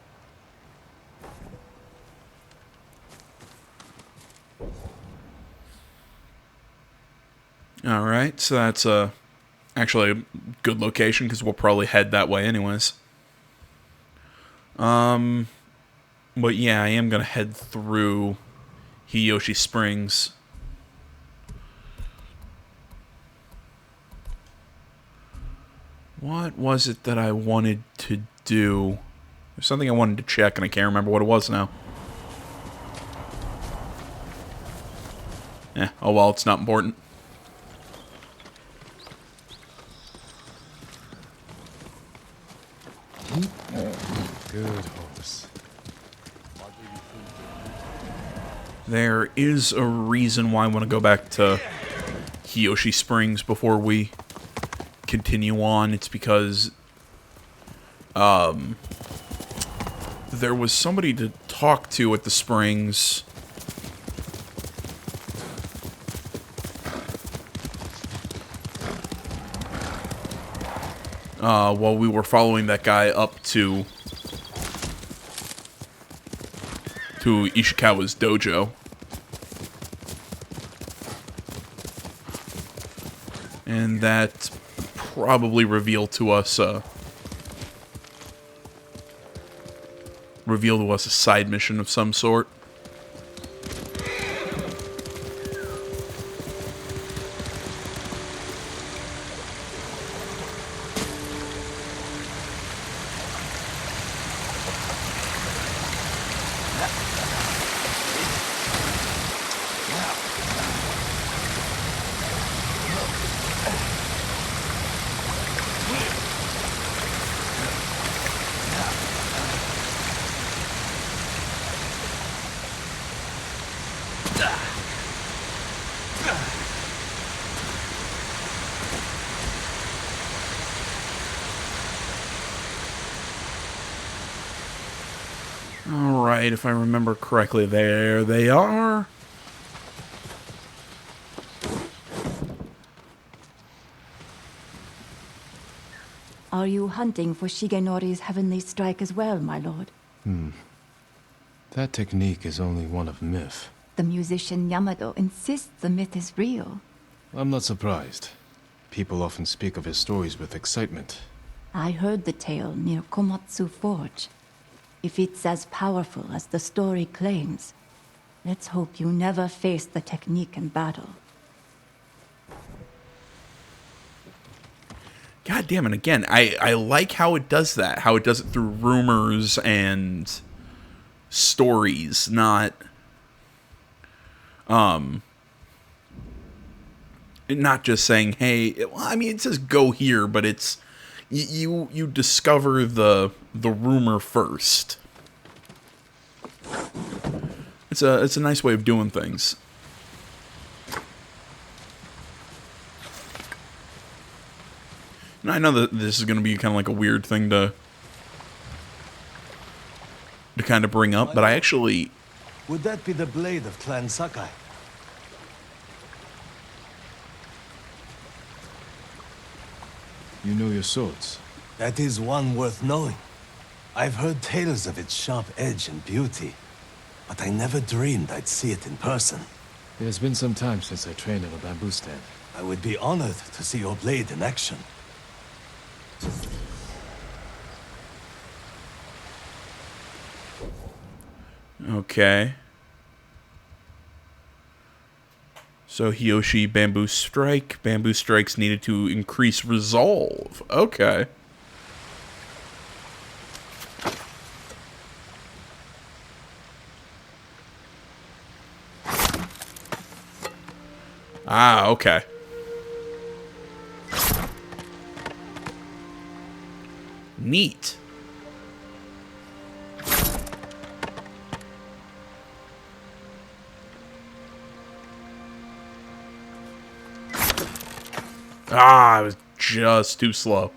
Alright, so that's actually a good location because we'll probably head that way anyways. But yeah, I am going to head through Hiyoshi Springs. What was it that I wanted to do? There's something I wanted to check and I can't remember what it was now. Oh well, it's not important. Good horse. There is a reason why I want to go back to Hiyoshi Springs before we continue on. It's because there was somebody to talk to at the springs. While we were following that guy up to Ishikawa's dojo. And that probably revealed to us a side mission of some sort. Alright, if I remember correctly, there they are. Are you hunting for Shigenori's heavenly strike as well, my lord? That technique is only one of myth. The musician Yamado insists the myth is real. I'm not surprised. People often speak of his stories with excitement. I heard the tale near Komatsu Forge. If it's as powerful as the story claims, let's hope you never face the technique in battle. God damn it, again, I like how it does that. How it does it through rumors and stories, not just saying, hey, well, I mean, it says go here, but it's you discover the rumor first. It's a nice way of doing things. And I know that this is going to be kind of like a weird thing to kind of bring up, but I actually... Would that be the blade of Clan Sakai? You know your swords. That is one worth knowing. I've heard tales of its sharp edge and beauty, but I never dreamed I'd see it in person. It has been some time since I trained on a bamboo stand. I would be honored to see your blade in action. Okay. So Hiyoshi bamboo strike. Bamboo strikes needed to increase resolve. Okay. Ah, okay. Neat. Ah, I was just too slow.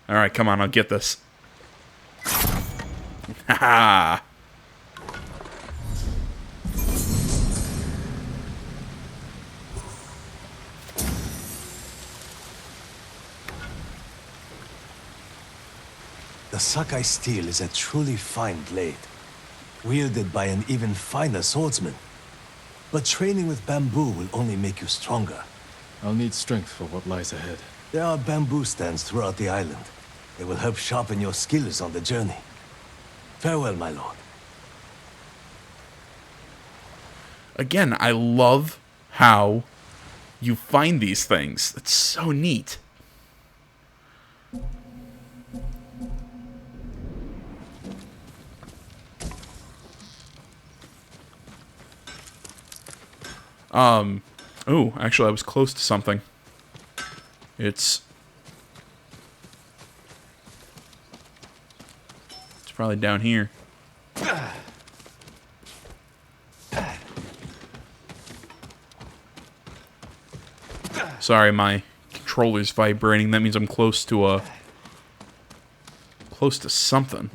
Alright, come on, I'll get this. Haha. The Sakai steel is a truly fine blade, wielded by an even finer swordsman. But training with bamboo will only make you stronger. I'll need strength for what lies ahead. There are bamboo stands throughout the island. They will help sharpen your skills on the journey. Farewell, my lord. Again, I love how you find these things. It's so neat. Oh, actually, I was close to something. It's probably down here. Sorry, my controller's vibrating. That means I'm close to something.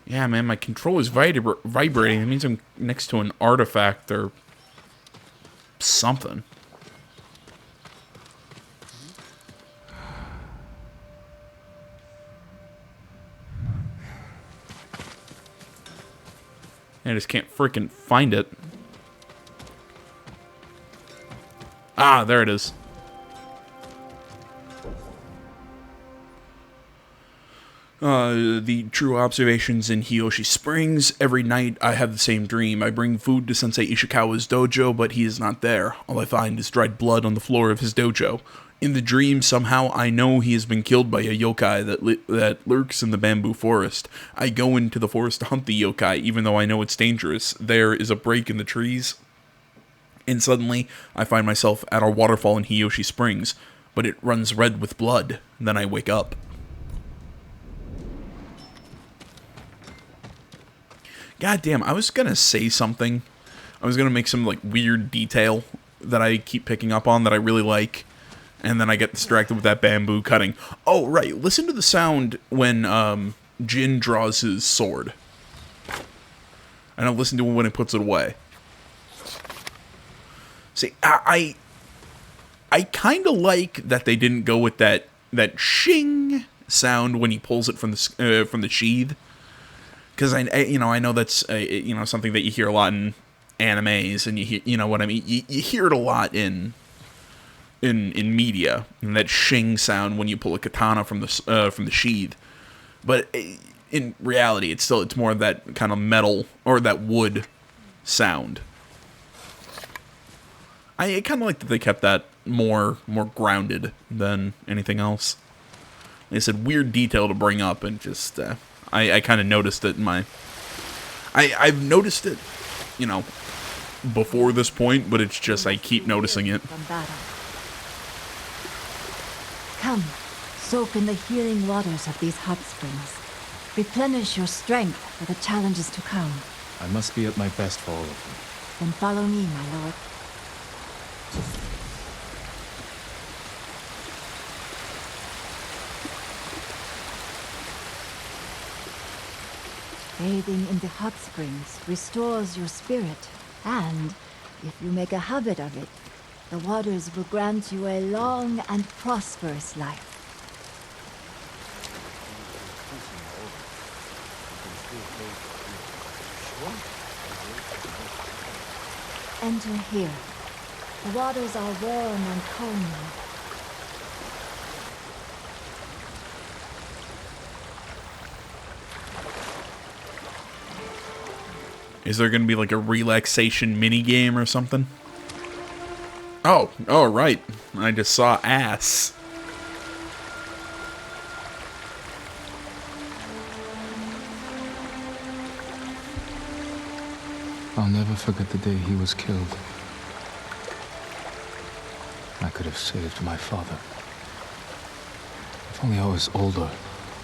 Yeah, man, my controller's vibrating. It means I'm next to an artifact or something. I just can't freaking find it. Ah, there it is. The true observations in Hiyoshi Springs. Every night I have the same dream. I bring food to Sensei Ishikawa's dojo, but he is not there. All I find is dried blood on the floor of his dojo. In the dream, somehow I know he has been killed by a yokai that lurks in the bamboo forest. I go into the forest to hunt the yokai, even though I know it's dangerous. There is a break in the trees, and suddenly I find myself at a waterfall in Hiyoshi Springs, but it runs red with blood. Then I wake up. God damn, I was gonna say something. I was gonna make some, like, weird detail that I keep picking up on that I really like. And then I get distracted with that bamboo cutting. Oh, right. Listen to the sound when Jin draws his sword. And I'll listen to it when he puts it away. See, I kind of like that they didn't go with that shing sound when he pulls it from the sheath. Because I know that's something that you hear a lot in animes, and you know what I mean. You hear it a lot in media, and that shing sound when you pull a katana from the sheath. But in reality, it's more of that kind of metal or that wood sound. I kind of like that they kept that more grounded than anything else. Like I said, weird detail to bring up, and just I kind of noticed it in my. I've noticed it, you know, before this point, but it's just I keep noticing it. Come, soak in the healing waters of these hot springs. Replenish your strength for the challenges to come. I must be at my best for all of them. Then follow me, my lord. Bathing in the hot springs restores your spirit, and if you make a habit of it, the waters will grant you a long and prosperous life. Enter here. The waters are warm and calming. Is there going to be like a relaxation mini game or something? Oh, right. I just saw ass. I'll never forget the day he was killed. I could have saved my father. If only I was older,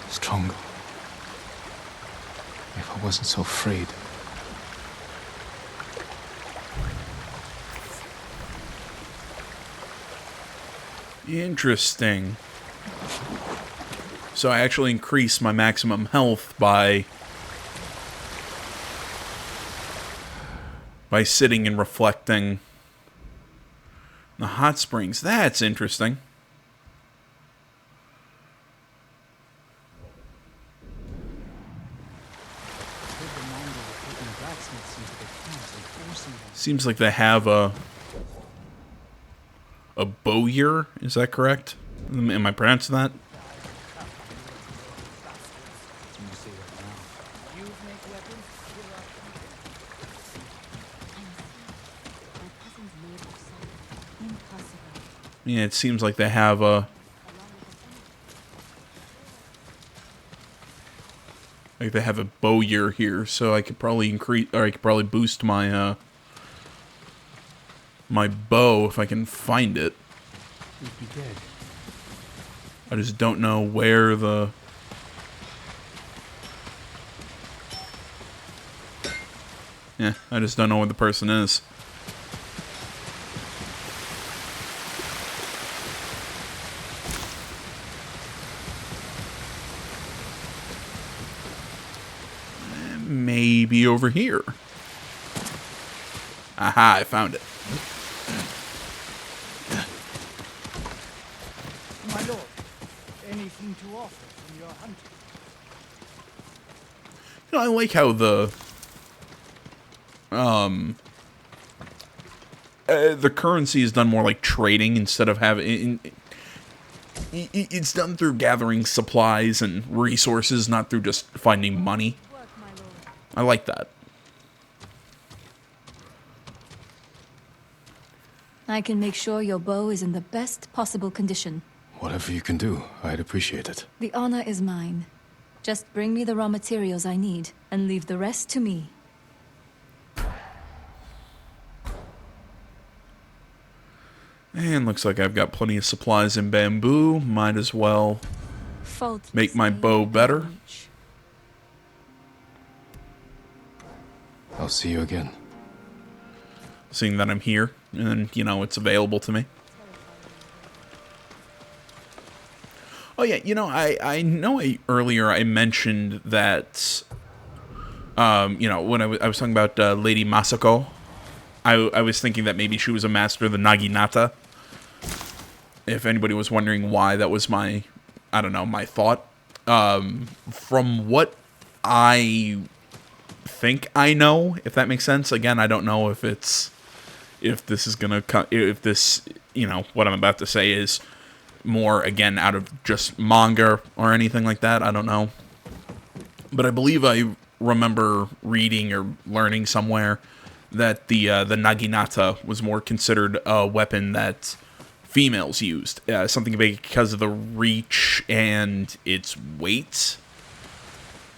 stronger. If I wasn't so afraid. Interesting. So I actually increased my maximum health by sitting and reflecting the hot springs. That's interesting. Seems like they have a bowyer, is that correct? Am I pronouncing that? Yeah, it seems like they have a... like they have a bowyer here, so I could probably increase, or I could probably boost my, my bow if I can find it. You'd be dead. I just don't know where the... yeah, I just don't know where the person is. Maybe over here. Aha, I found it. My lord, anything to offer from your hunting? You know, I like how the currency is done more like trading instead of having... it's done through gathering supplies and resources, not through just finding money. I like that. I can make sure your bow is in the best possible condition. Whatever you can do, I'd appreciate it. The honor is mine. Just bring me the raw materials I need, and leave the rest to me. And looks like I've got plenty of supplies in bamboo. Might as well make my bow better. I'll see you again. Seeing that I'm here, and, you know, it's available to me. Oh, yeah, you know, I know earlier I mentioned that, you know, when I was talking about Lady Masako, I was thinking that maybe she was a master of the Naginata. If anybody was wondering why, that was my, I don't know, my thought. From what I think I know, if that makes sense. Again, I don't know if this is gonna if this, you know, what I'm about to say is more, again, out of just manga or anything like that. I don't know. But I believe I remember reading or learning somewhere that the naginata was more considered a weapon that females used. Something because of the reach and its weight.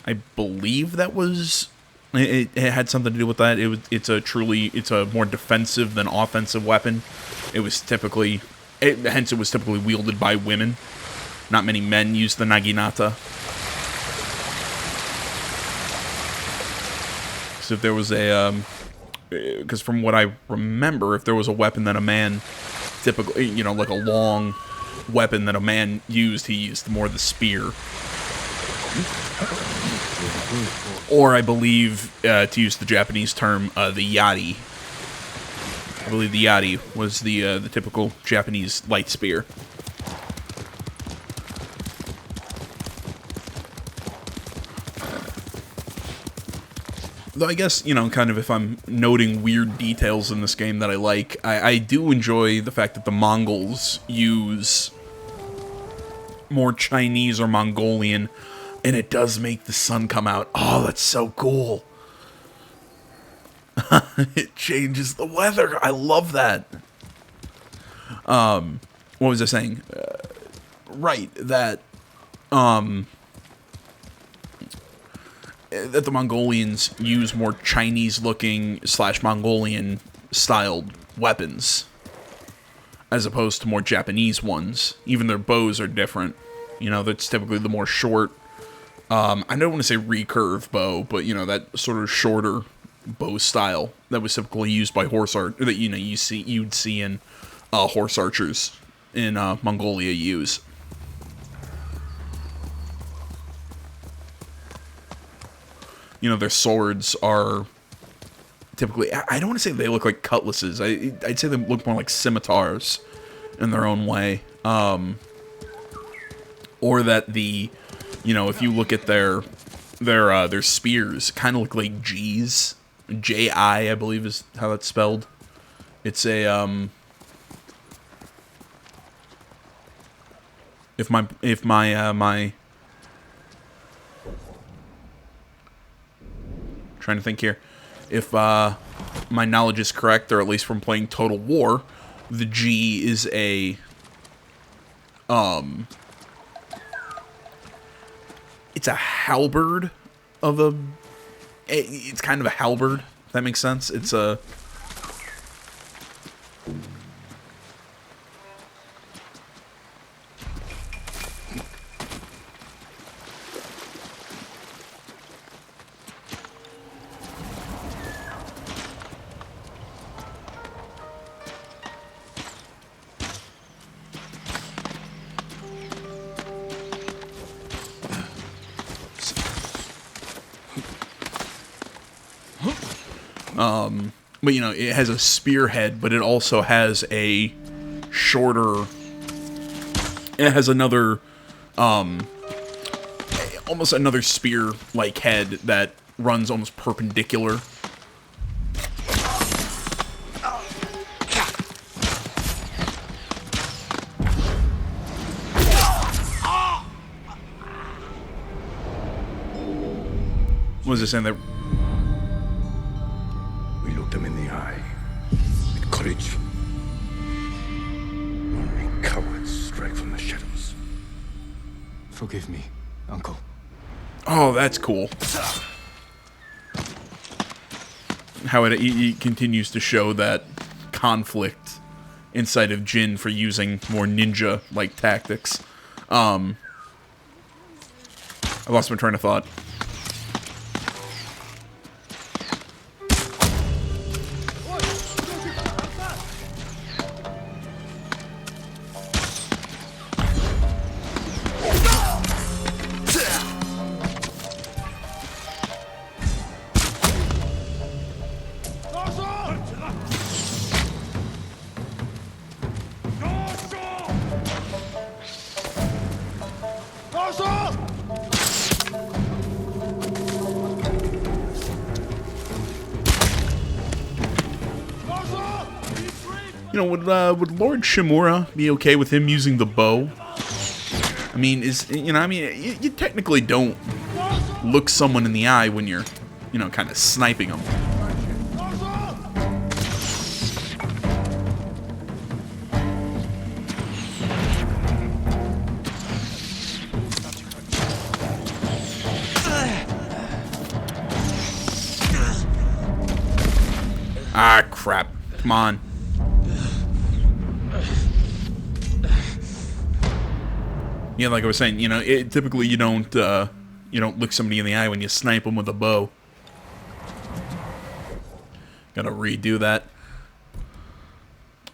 I believe that was... It had something to do with that. It's a more defensive than offensive weapon. It was typically... hence it was typically wielded by women. Not many men used the naginata. So if there was a... because from what I remember, if there was a weapon that a man typically, you know, like a long weapon that a man used, he used more the spear. Or I believe, to use the Japanese term, the yari. I believe the yari was the typical Japanese light spear. Though I guess, you know, kind of if I'm noting weird details in this game that I like, I do enjoy the fact that the Mongols use more Chinese or Mongolian, and it does make the sun come out. Oh, that's so cool. It changes the weather. I love that. What was I saying? Right, that the Mongolians use more Chinese-looking / Mongolian-styled weapons, as opposed to more Japanese ones. Even their bows are different. You know, that's typically the more short. I don't want to say recurve bow, but you know, that sort of shorter bow style that was typically used by that you'd see in horse archers in Mongolia use. You know, their swords are typically... I don't want to say they look like cutlasses. I'd say they look more like scimitars in their own way. Or that the... You know, if you look at their spears, kind of look like G's. J-I, I believe is how that's spelled. It's a... If my trying to think here. If my knowledge is correct, or at least from playing Total War, the G is a it's a halberd of a... It's kind of a halberd, if that makes sense. It's a... But, you know, it has a spearhead, but it also has a shorter... It has another, almost another spear-like head that runs almost perpendicular. What was it saying there? Them in the eye with courage. Only cowards strike from the shadows. Forgive me, Uncle. Oh, that's cool. How it continues to show that conflict inside of Jin for using more ninja-like tactics. I lost my train of thought. You know, would Lord Shimura be okay with him using the bow? I mean, you technically don't look someone in the eye when you're, you know, kind of sniping them. Ah, crap. Come on. Yeah, like I was saying, you know, typically you don't look somebody in the eye when you snipe them with a bow. Gotta redo that.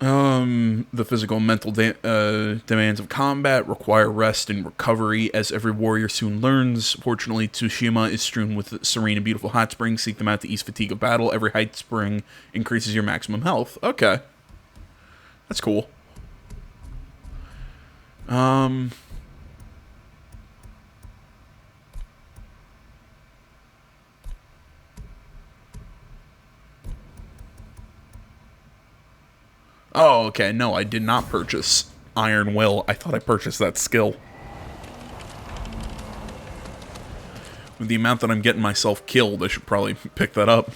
The physical and mental demands of combat require rest and recovery, as every warrior soon learns. Fortunately, Tsushima is strewn with serene and beautiful hot springs. Seek them out to ease fatigue of battle. Every hot spring increases your maximum health. Okay. That's cool. Oh, okay. No, I did not purchase Iron Will. I thought I purchased that skill. With the amount that I'm getting myself killed, I should probably pick that up.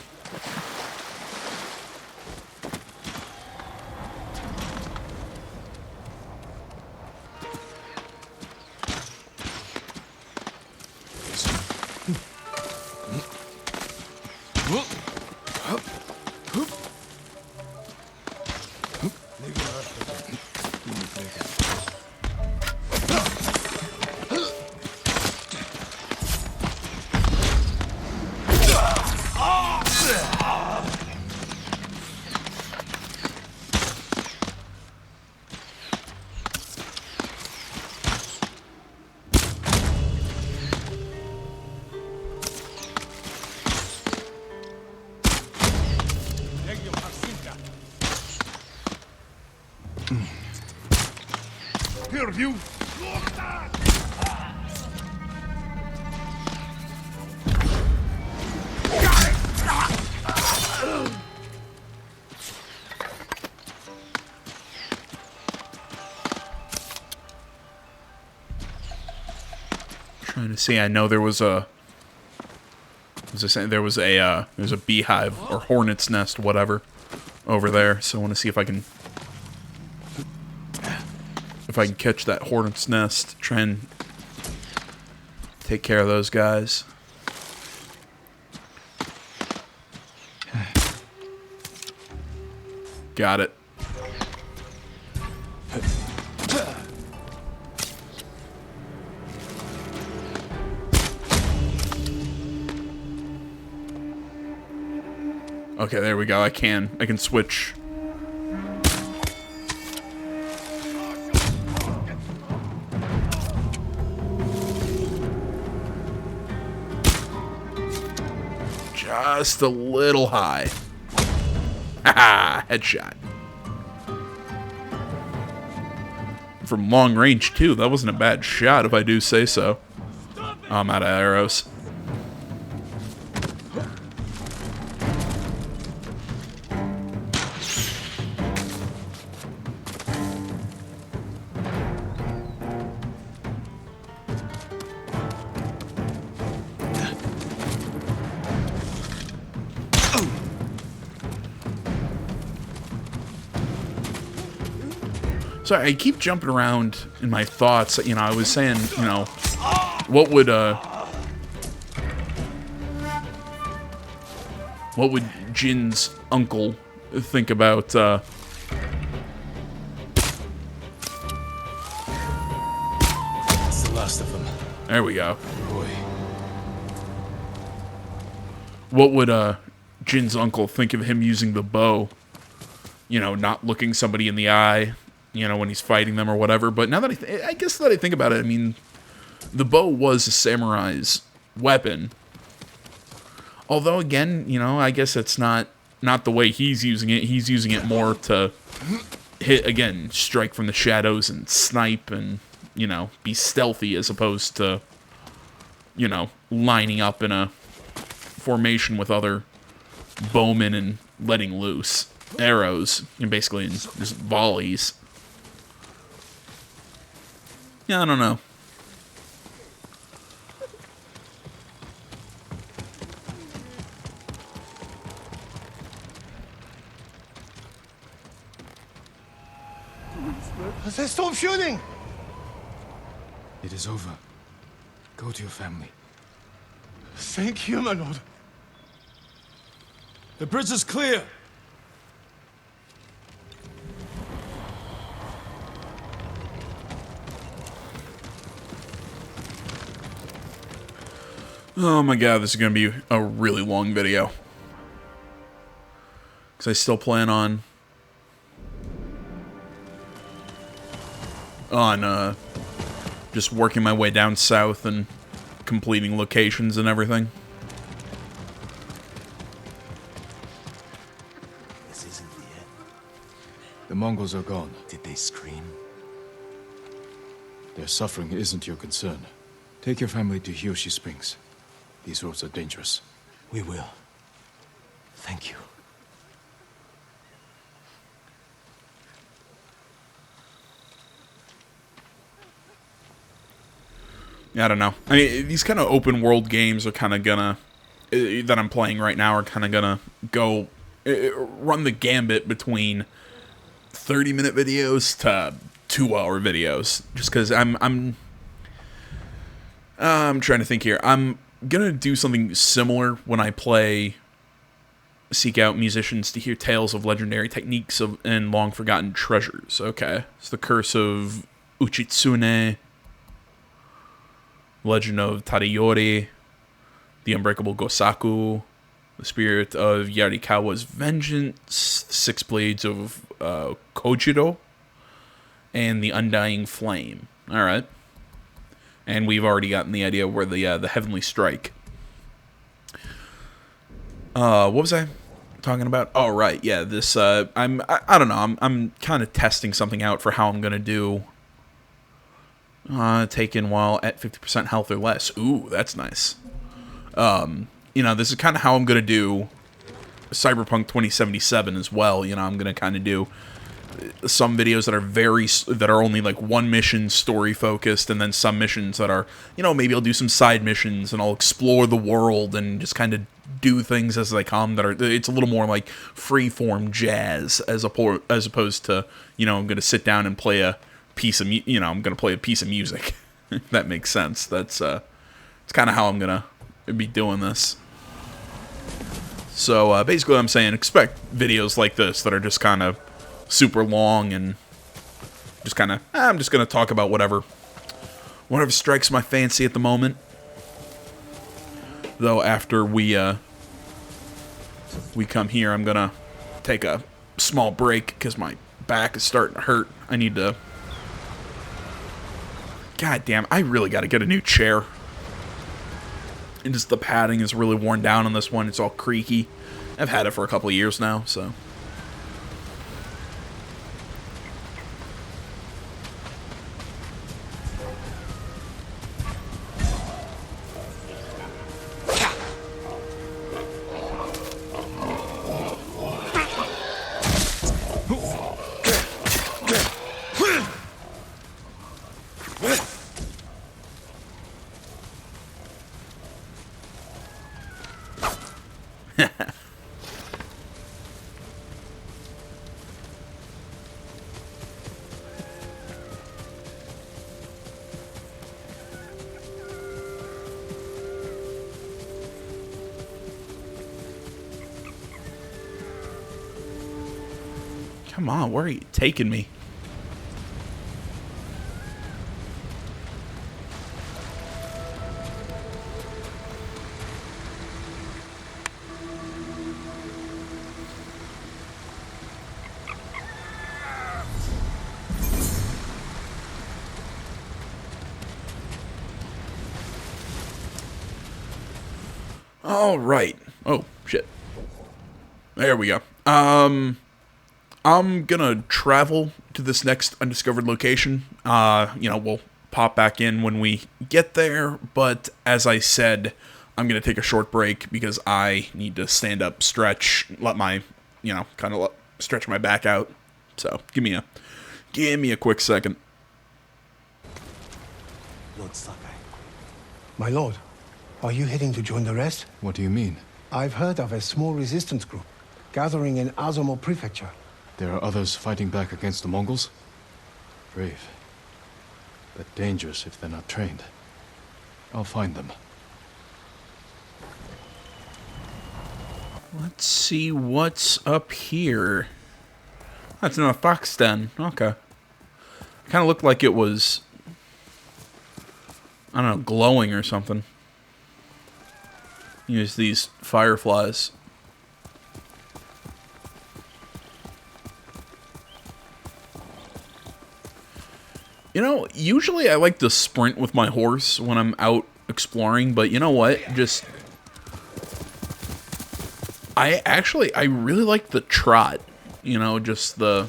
Here, you! Trying to see, I know there was a... There was a beehive or hornet's nest, whatever, over there. So I want to see if I can catch that hornet's nest. Try and take care of those guys. Got it. Okay, there we go. I can switch. Just a little high. Haha, headshot. From long range too. That wasn't a bad shot if I do say so. I'm out of arrows. Sorry, I keep jumping around in my thoughts. You know, I was saying, you know, what would Jin's uncle think about, That's the last of them. There we go. Boy. What would, Jin's uncle think of him using the bow? You know, not looking somebody in the eye, you know, when he's fighting them or whatever. But now that I guess that I think about it, I mean, the bow was a samurai's weapon. Although, again, you know, I guess it's not the way he's using it. He's using it more to hit, again, strike from the shadows and snipe and, you know, be stealthy as opposed to, you know, lining up in a formation with other bowmen and letting loose. arrows, and basically in just volleys. Yeah, I don't know. They stop shooting! It is over. Go to your family. Thank you, my lord. The bridge is clear! Oh my god, this is going to be a really long video. Because I still plan on just working my way down south and completing locations and everything. This isn't the end. The Mongols are gone. Did they scream? Their suffering isn't your concern. Take your family to Hiyoshi Springs. These roads are dangerous. We will. Thank you. I don't know. I mean, these kind of open world games are kind of gonna, that I'm playing right now, are kind of gonna go, run the gambit between 30-minute videos to 2-hour videos. Just because I'm trying to think here. I'm gonna do something similar when I play Seek Out Musicians to Hear Tales of Legendary Techniques and Long Forgotten Treasures. Okay. It's the Curse of Uchitsune, Legend of Tadayori, The Unbreakable Gosaku, The Spirit of Yarikawa's Vengeance, The Six Blades of Kojiro, and The Undying Flame. Alright. And we've already gotten the idea where the Heavenly Strike. What was I talking about? Oh, right, yeah, this, I don't know, I'm kind of testing something out for how I'm gonna do taken while at 50% health or less. Ooh, that's nice. You know, this is kind of how I'm going to do Cyberpunk 2077 as well. You know, I'm going to kind of do some videos that are only like one mission story focused, and then some missions that are, you know, maybe I'll do some side missions and I'll explore the world and just kind of do things as they come that are, it's a little more like freeform jazz as opposed to, you know, I'm going to sit down and play a piece of, you know, I'm going to play a piece of music. If that makes sense. That's, it's kind of how I'm going to be doing this. So, basically I'm saying expect videos like this that are just kind of super long and just kind of, I'm just going to talk about whatever strikes my fancy at the moment. Though after we come here, I'm going to take a small break because my back is starting to hurt. I need to, god damn, I really got to get a new chair. And just the padding is really worn down on this one. It's all creaky. I've had it for a couple of years now, so. Come on, where are you taking me? All right. Oh, shit. There we go. I'm gonna travel to this next undiscovered location. You know, we'll pop back in when we get there, but as I said, I'm gonna take a short break because I need to stand up, stretch, let my, you know, kind of stretch my back out. So give me a quick second. Lord Sakai. My lord, are you heading to join the rest? What do you mean? I've heard of a small resistance group gathering in Azamo Prefecture. There are others fighting back against the Mongols? Brave. But dangerous if they're not trained. I'll find them. Let's see what's up here. That's another fox den. Okay. Kind of looked like it was, I don't know, glowing or something. Use these fireflies. You know, usually I like to sprint with my horse when I'm out exploring, but you know what? Just... I really like the trot. You know, just the...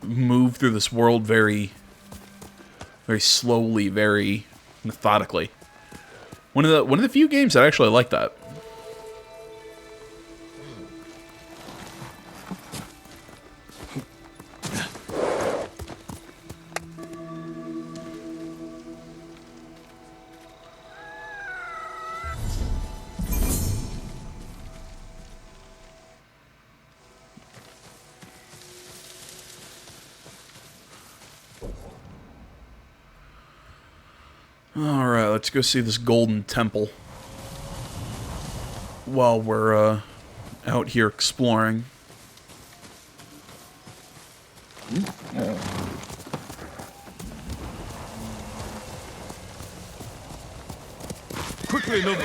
move through this world very slowly, very methodically. One of the few games that actually like that. Alright, let's go see this golden temple while we're out here exploring. Quickly, noble!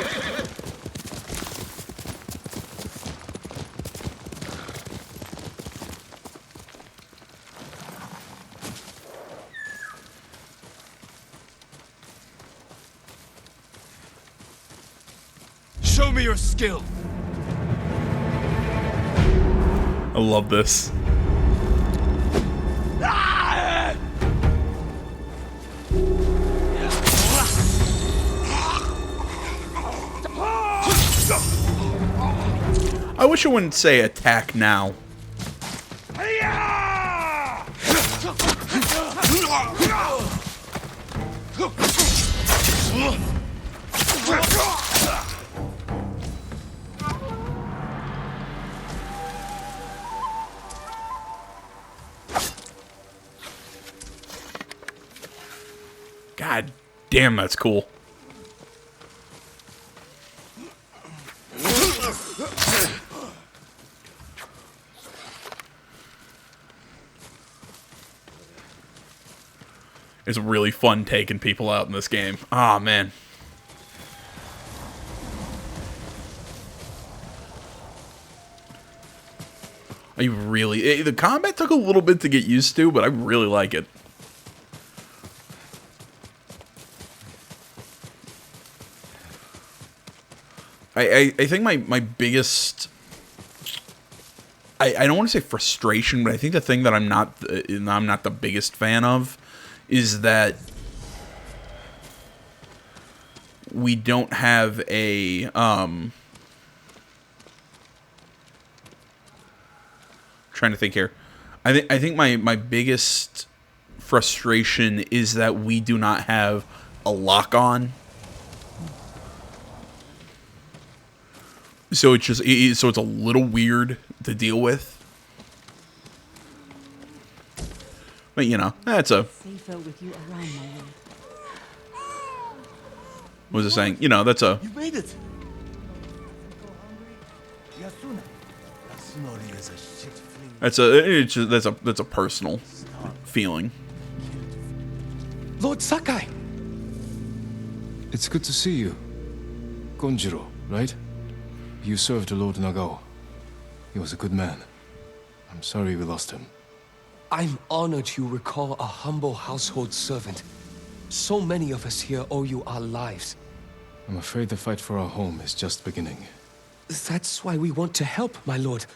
Show me your skill! I love this. I wish it wouldn't say attack now. God damn, that's cool. It's really fun taking people out in this game. Ah, man. The combat took a little bit to get used to, but I really like it. I think my biggest... I don't want to say frustration, but I think the thing that I'm not the biggest fan of is that we don't have a trying to think here. I think my biggest frustration is that we do not have a lock on. So it's so it's a little weird to deal with. But you know, that's a... Safer with you around, my lord. What was it saying? You know, that's a... You made it! That's a personal feeling. Lord Sakai! It's good to see you. Gonjiro, right? You served Lord Nagao. He was a good man. I'm sorry we lost him. I'm honored you recall a humble household servant. So many of us here owe you our lives. I'm afraid the fight for our home is just beginning. That's why we want to help, my lord.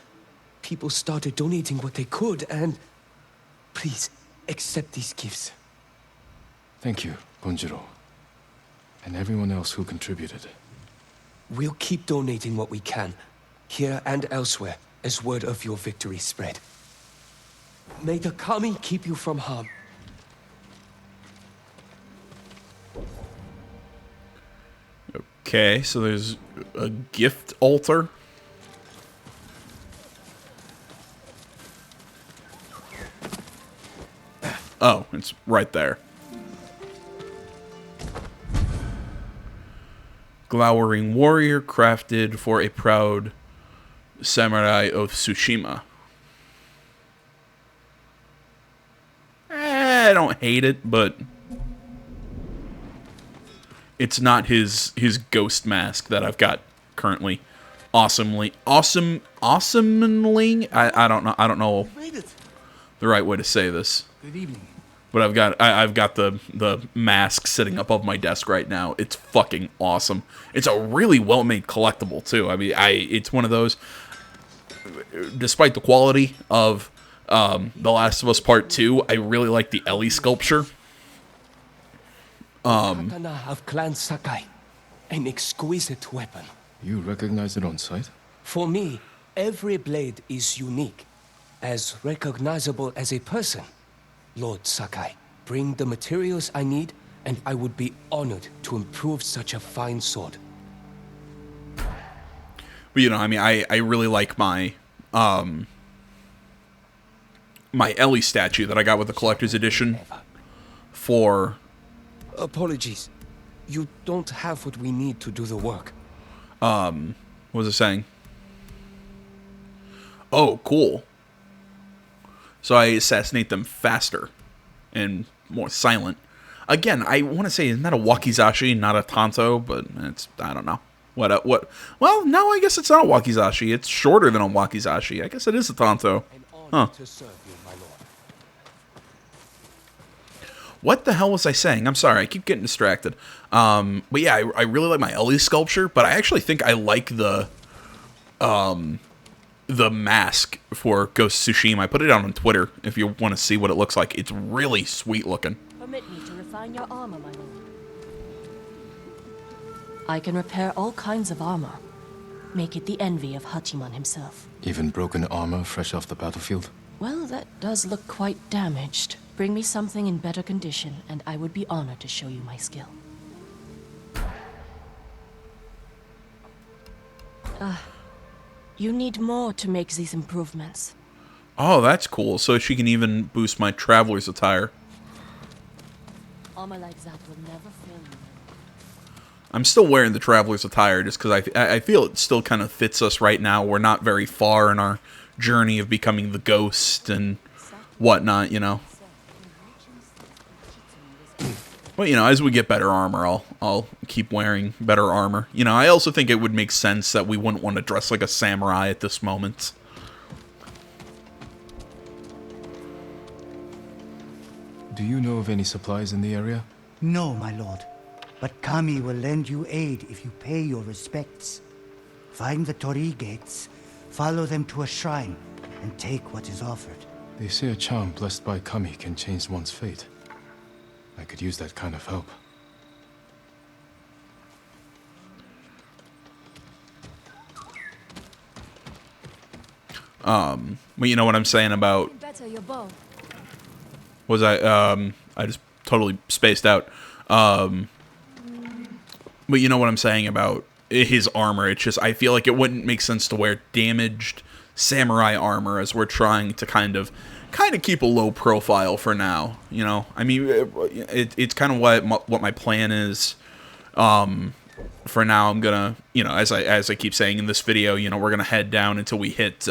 People started donating what they could, and... Please, accept these gifts. Thank you, Gonjiro. And everyone else who contributed. We'll keep donating what we can, here and elsewhere. as word of your victory spread. May the kami keep you from harm. Okay, so there's a gift altar. Oh, it's right there. Glowering warrior crafted for a proud samurai of Tsushima. I don't hate it, but it's not his ghost mask that I've got currently. Awesomely. I don't know the right way to say this. Good evening. But I've got the mask sitting above my desk right now. It's fucking awesome. It's a really well made collectible too. I mean, it's one of those. Despite the quality of The Last of Us Part 2, I really like the Ellie sculpture. Katana of Clan Sakai, an exquisite weapon. You recognize it on sight? For me, every blade is unique, as recognizable as a person. Lord Sakai, bring the materials I need, and I would be honored to improve such a fine sword. But you know, I mean, I really like my my Ellie statue that I got with the collector's edition for. Apologies. You don't have what we need to do the work. What was it saying? Oh, cool. So I assassinate them faster and more silent. Again, I want to say, isn't that a wakizashi, not a tanto? But it's, I don't know. What? Well, no, I guess it's not a wakizashi. It's shorter than a wakizashi. I guess it is a tanto. Huh. What the hell was I saying? I'm sorry, I keep getting distracted. But yeah, I really like my Ellie sculpture, but I actually think I like the mask for Ghost of Tsushima. I put it out on Twitter if you want to see what it looks like. It's really sweet looking. Permit me to refine your armor, my lord. I can repair all kinds of armor. Make it the envy of Hachiman himself. Even broken armor fresh off the battlefield? Well, that does look quite damaged. Bring me something in better condition, and I would be honored to show you my skill. You need more to make these improvements. Oh, that's cool. So she can even boost my Traveler's attire. Armor like that will never fail you. I'm still wearing the Traveler's attire just because I feel it still kind of fits us right now. We're not very far in our journey of becoming the Ghost and whatnot, you know. But, you know, as we get better armor, I'll keep wearing better armor. You know, I also think it would make sense that we wouldn't want to dress like a samurai at this moment. Do you know of any supplies in the area? No, my lord. But Kami will lend you aid if you pay your respects. Find the Torii gates, follow them to a shrine, and take what is offered. They say a charm blessed by Kami can change one's fate. I could use that kind of help. Well, you know what I'm saying about... Was I just totally spaced out. But you know what I'm saying about his armor. It's just, I feel like it wouldn't make sense to wear damaged samurai armor as we're trying to kind of keep a low profile for now, you know. I mean, it's kind of what my plan is. For now, I'm gonna, you know, as I keep saying in this video, you know, we're gonna head down until we hit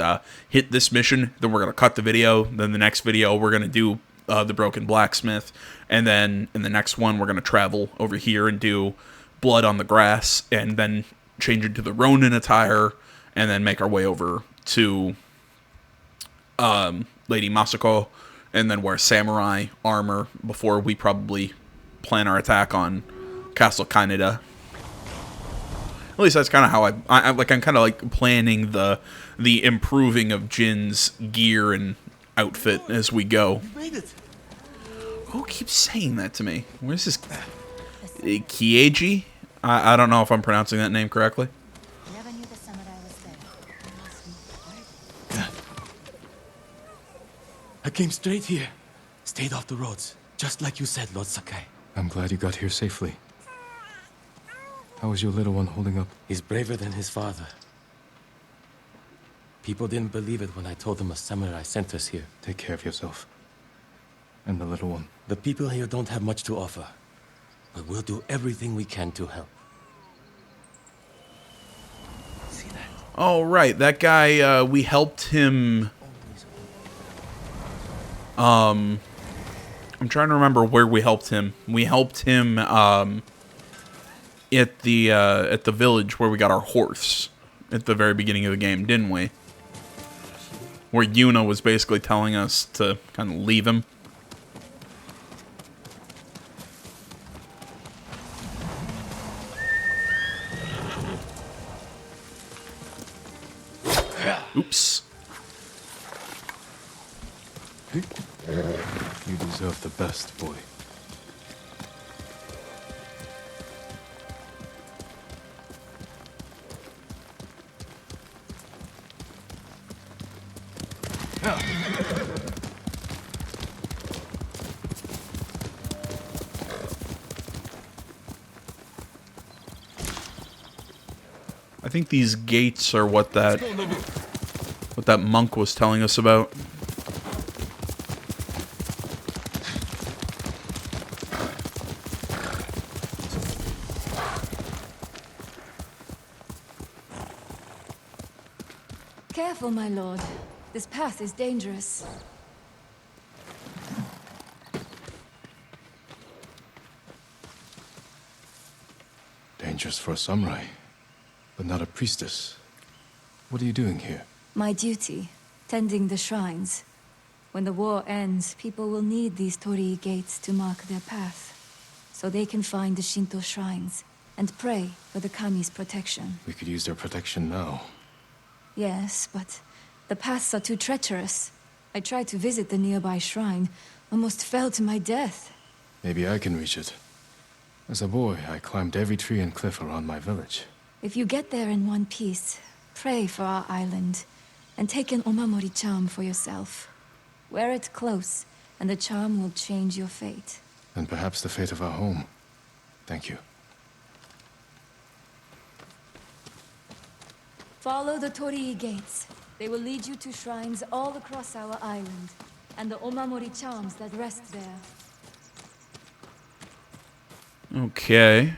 this mission. Then we're gonna cut the video. Then the next video we're gonna do the Broken Blacksmith, and then in the next one we're gonna travel over here and do Blood on the Grass, and then change into the Ronin attire, and then make our way over to Lady Masako, and then wear samurai armor before we probably plan our attack on Castle Kaneda. At least that's kind of how I'm kind of like planning the improving of Jin's gear and outfit as we go. Who keeps saying that to me? Where's this? Kieji? I don't know if I'm pronouncing that name correctly. I came straight here. Stayed off the roads, just like you said, Lord Sakai. I'm glad you got here safely. How is your little one holding up? He's braver than his father. People didn't believe it when I told them a samurai sent us here. Take care of yourself. And the little one. The people here don't have much to offer, but we'll do everything we can to help. See that? Oh, right. That guy, we helped him... I'm trying to remember where we helped him. We helped him, at the village where we got our horse. At the very beginning of the game, didn't we? Where Yuna was basically telling us to kind of leave him. Oops. You deserve the best, boy. I think these gates are what that monk was telling us about. Careful, my lord. This path is dangerous. Dangerous for a samurai, but not a priestess. What are you doing here? My duty, tending the shrines. When the war ends, people will need these torii gates to mark their path, so they can find the Shinto shrines and pray for the kami's protection. We could use their protection now. Yes, but the paths are too treacherous. I tried to visit the nearby shrine, almost fell to my death. Maybe I can reach it. As a boy, I climbed every tree and cliff around my village. If you get there in one piece, pray for our island, and take an omamori charm for yourself. Wear it close, and the charm will change your fate. And perhaps the fate of our home. Thank you. Follow the torii gates. They will lead you to shrines all across our island, and the omamori charms that rest there. Okay.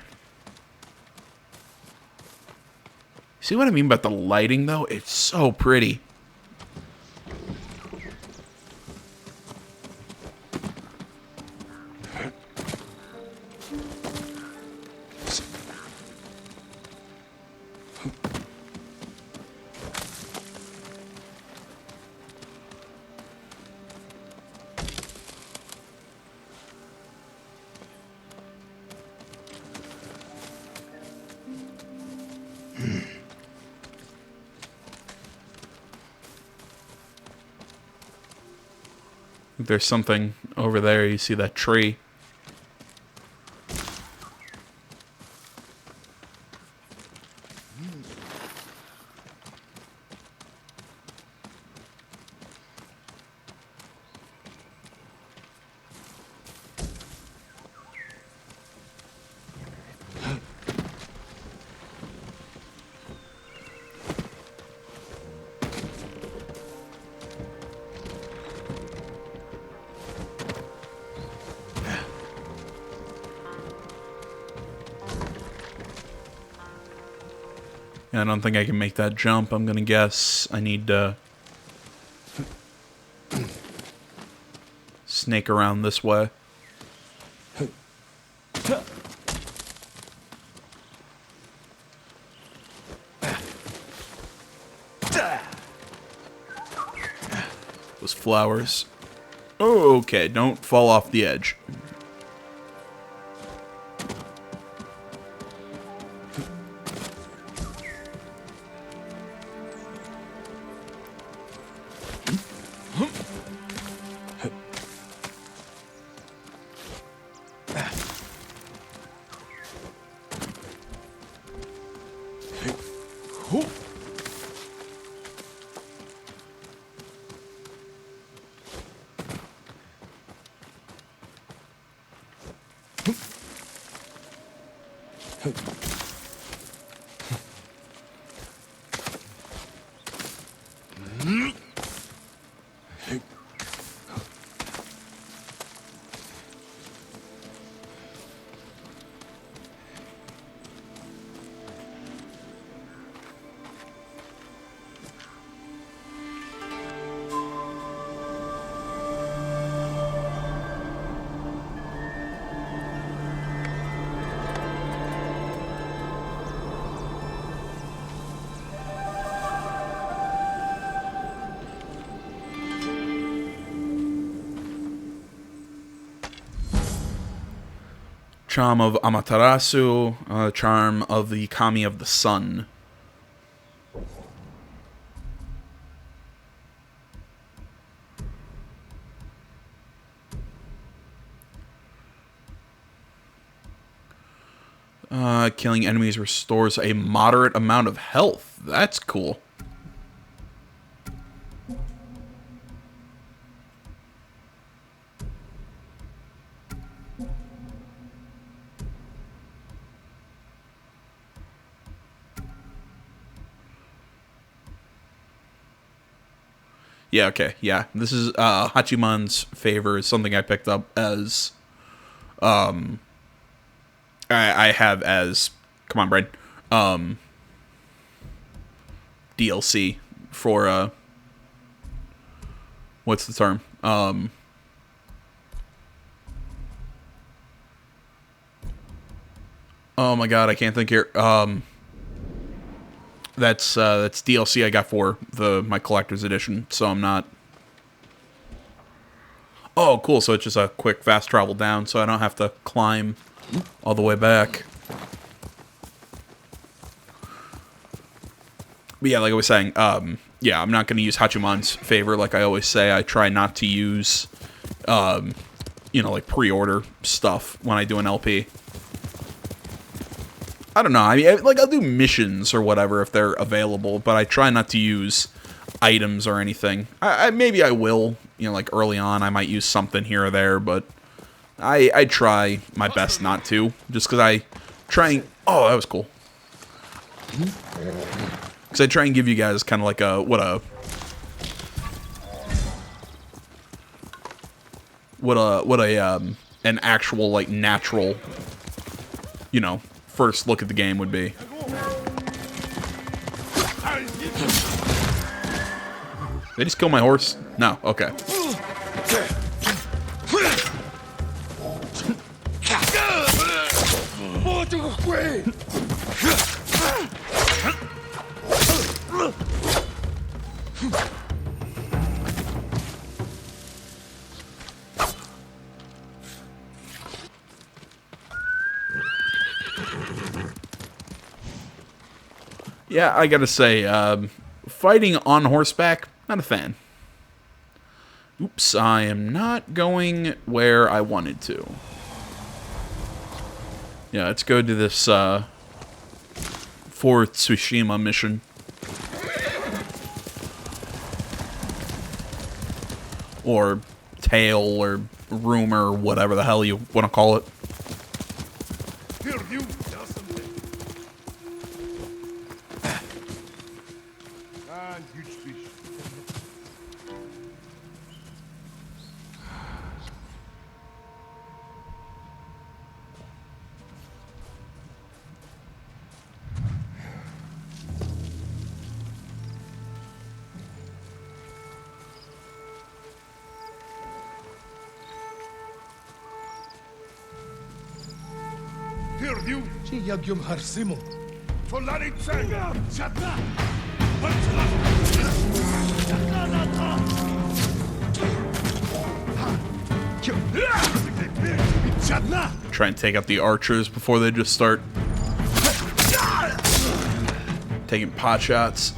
See what I mean about the lighting, though? It's so pretty. There's something over there. You see that tree? I don't think I can make that jump. I'm gonna guess I need to snake around this way. Those flowers. Oh, okay. Don't fall off the edge. Charm of Amaterasu, charm of the Kami of the Sun. Killing enemies restores a moderate amount of health. That's cool. Yeah, okay, yeah. This is Hachiman's favor is something I picked up as I have as, come on, Brad, DLC for, what's the term? Oh my god, I can't think here. That's DLC I got for my collector's edition, so I'm not... Oh, cool, so it's just a quick, fast travel down, so I don't have to climb all the way back. But yeah, like I was saying, yeah, I'm not going to use Hachiman's favor like I always say. I try not to use, you know, like pre-order stuff when I do an LP. I don't know, I mean, like, I'll do missions or whatever if they're available, but I try not to use items or anything. Maybe I will, you know, like, early on I might use something here or there, but I try my best not to, just because I try and... Oh, that was cool. Because I try and give you guys kind of like an actual, like, natural, you know, first look at the game would be. Did they just kill my horse? No, okay. Yeah, I gotta say, fighting on horseback, not a fan. Oops, I am not going where I wanted to. Yeah, let's go to this, for Tsushima mission. Or tale, or rumor, whatever the hell you want to call it. Try and take out the archers before they just start taking pot shots.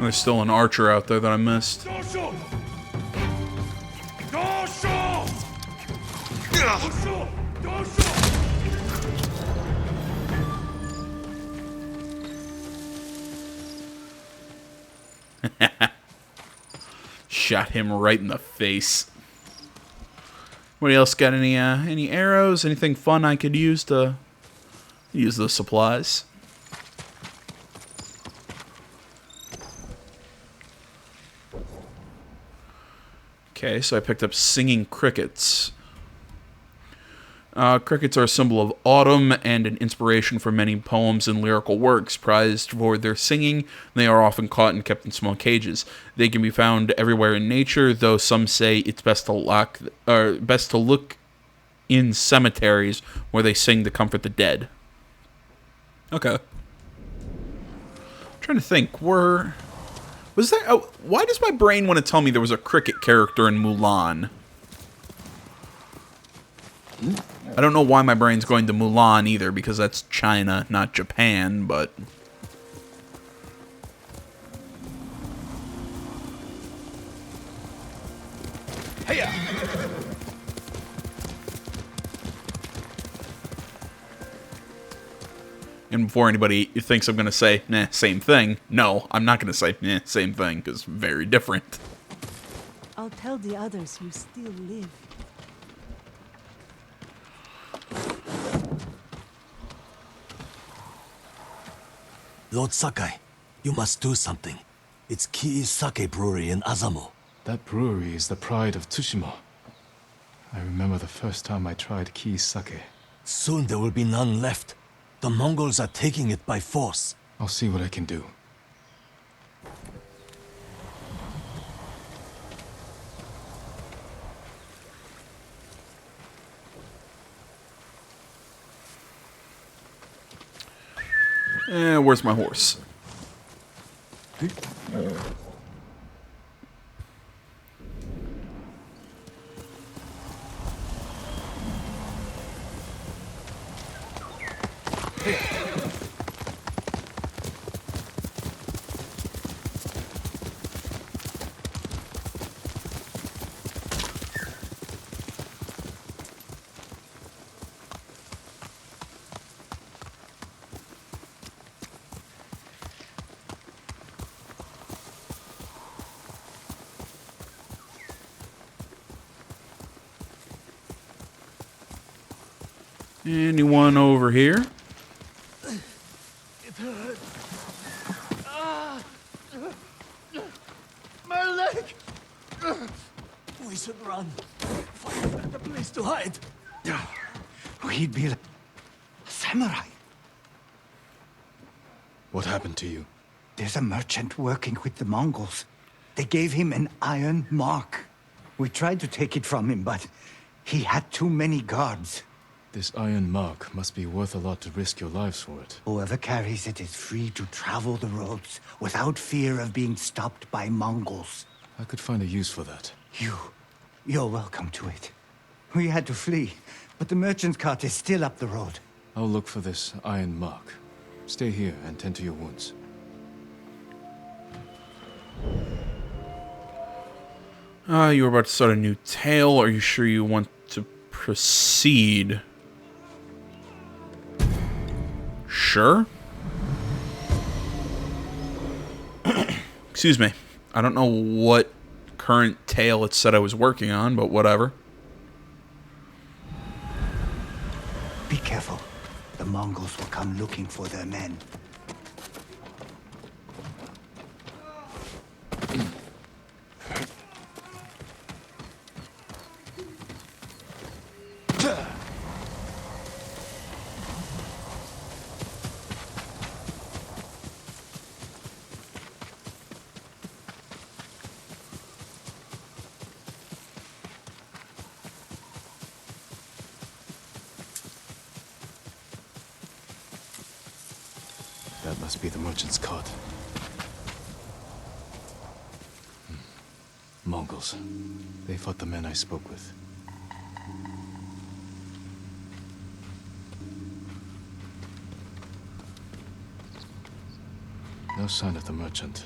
There's still an archer out there that I missed. Shot him right in the face. Anybody else got any arrows? Anything fun I could use to use those supplies? Okay, so I picked up singing crickets. Crickets are a symbol of autumn and an inspiration for many poems and lyrical works. Prized for their singing, they are often caught and kept in small cages. They can be found everywhere in nature, though some say it's best to look in cemeteries where they sing to comfort the dead. Okay. I'm trying to think. Was there? Oh, why does my brain want to tell me there was a cricket character in Mulan? I don't know why my brain's going to Mulan either, because that's China, not Japan, but... Hey-ya! And before anybody thinks I'm going to say, nah, same thing, no, I'm not going to say, nah, same thing, because very different. I'll tell the others you still live. Lord Sakai, you must do something. It's Kii's sake brewery in Azamo. That brewery is the pride of Tsushima. I remember the first time I tried Kii's sake. Soon there will be none left. The Mongols are taking it by force. I'll see what I can do. Where's my horse? Anyone over here? It hurts. My leg! We should run. Find a better place to hide. We'd be like samurai. What happened to you? There's a merchant working with the Mongols. They gave him an iron mark. We tried to take it from him, but he had too many guards. This iron mark must be worth a lot to risk your lives for it. Whoever carries it is free to travel the roads without fear of being stopped by Mongols. I could find a use for that. You're welcome to it. We had to flee, but the merchant's cart is still up the road. I'll look for this iron mark. Stay here and tend to your wounds. You were about to start a new tale. Are you sure you want to proceed? Sure. Excuse me. I don't know what current tale it said I was working on, but whatever. Be careful. The Mongols will come looking for their men. That must be the merchant's cart. Mongols. They fought the men I spoke with. No sign of the merchant.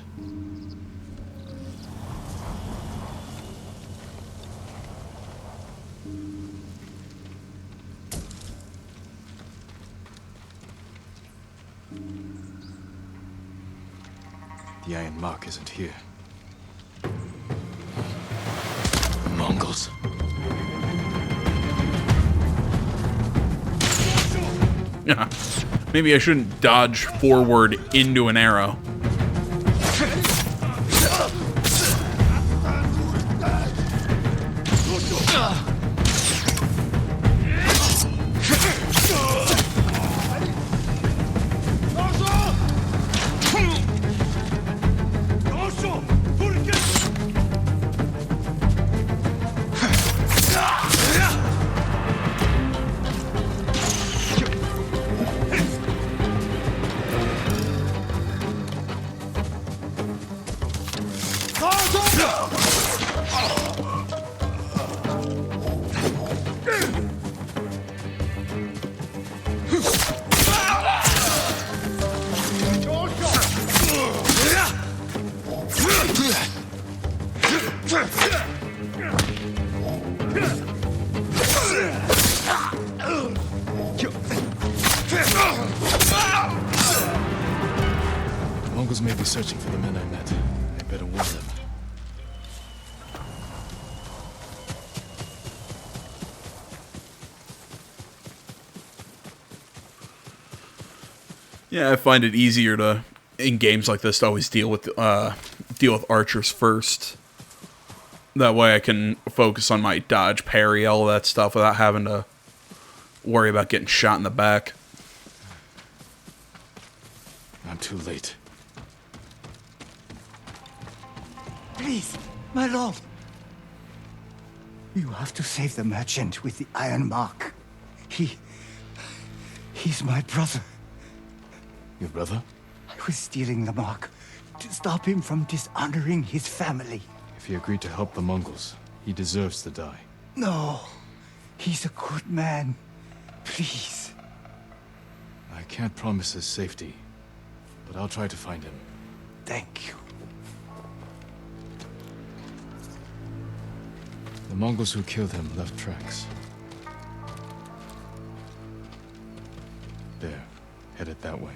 The Iron Mark isn't here. Mongols. Yeah. Maybe I shouldn't dodge forward into an arrow. Mongols may be searching for the men I met. I better warn them. Yeah, I find it easier to, in games like this, to always deal with archers first. That way I can focus on my dodge, parry, all that stuff without having to worry about getting shot in the back. I'm too late. Please, my lord. You have to save the merchant with the Iron Mark. He's my brother. Your brother? I was stealing the mark to stop him from dishonoring his family. If he agreed to help the Mongols, he deserves to die. No, he's a good man. Please. I can't promise his safety, but I'll try to find him. Thank you. The Mongols who killed him left tracks. There, headed that way.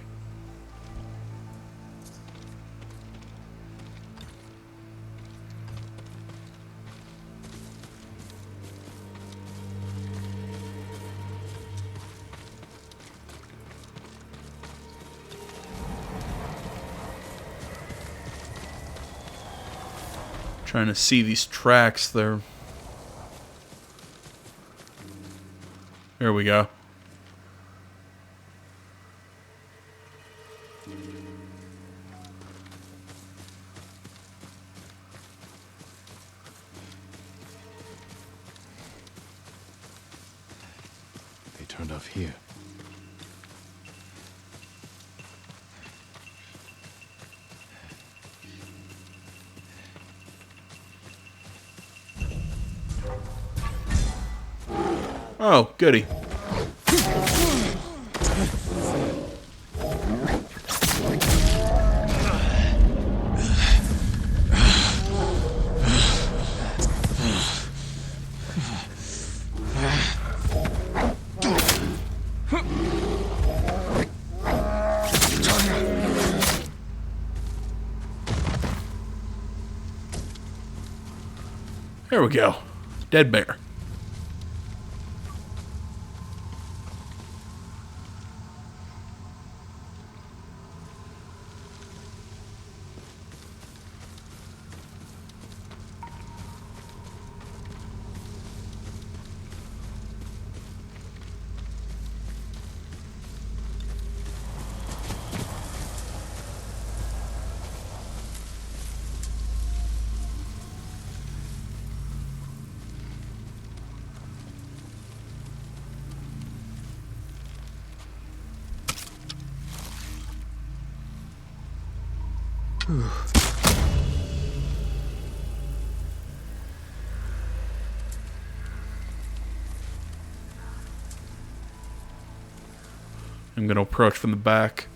Trying to see these tracks there. There we go. They turned off here. Oh, goody. There we go. Dead bear. I'm going to approach from the back.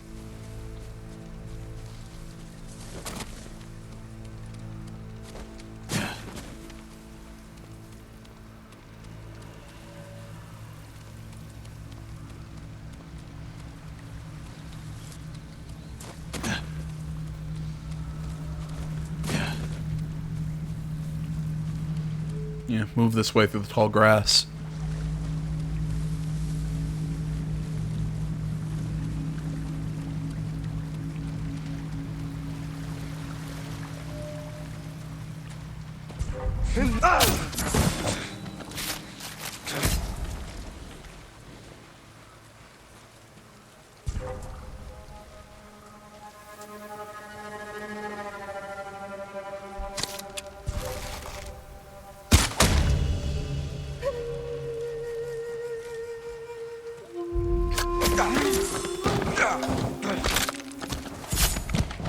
Yeah, move this way through the tall grass.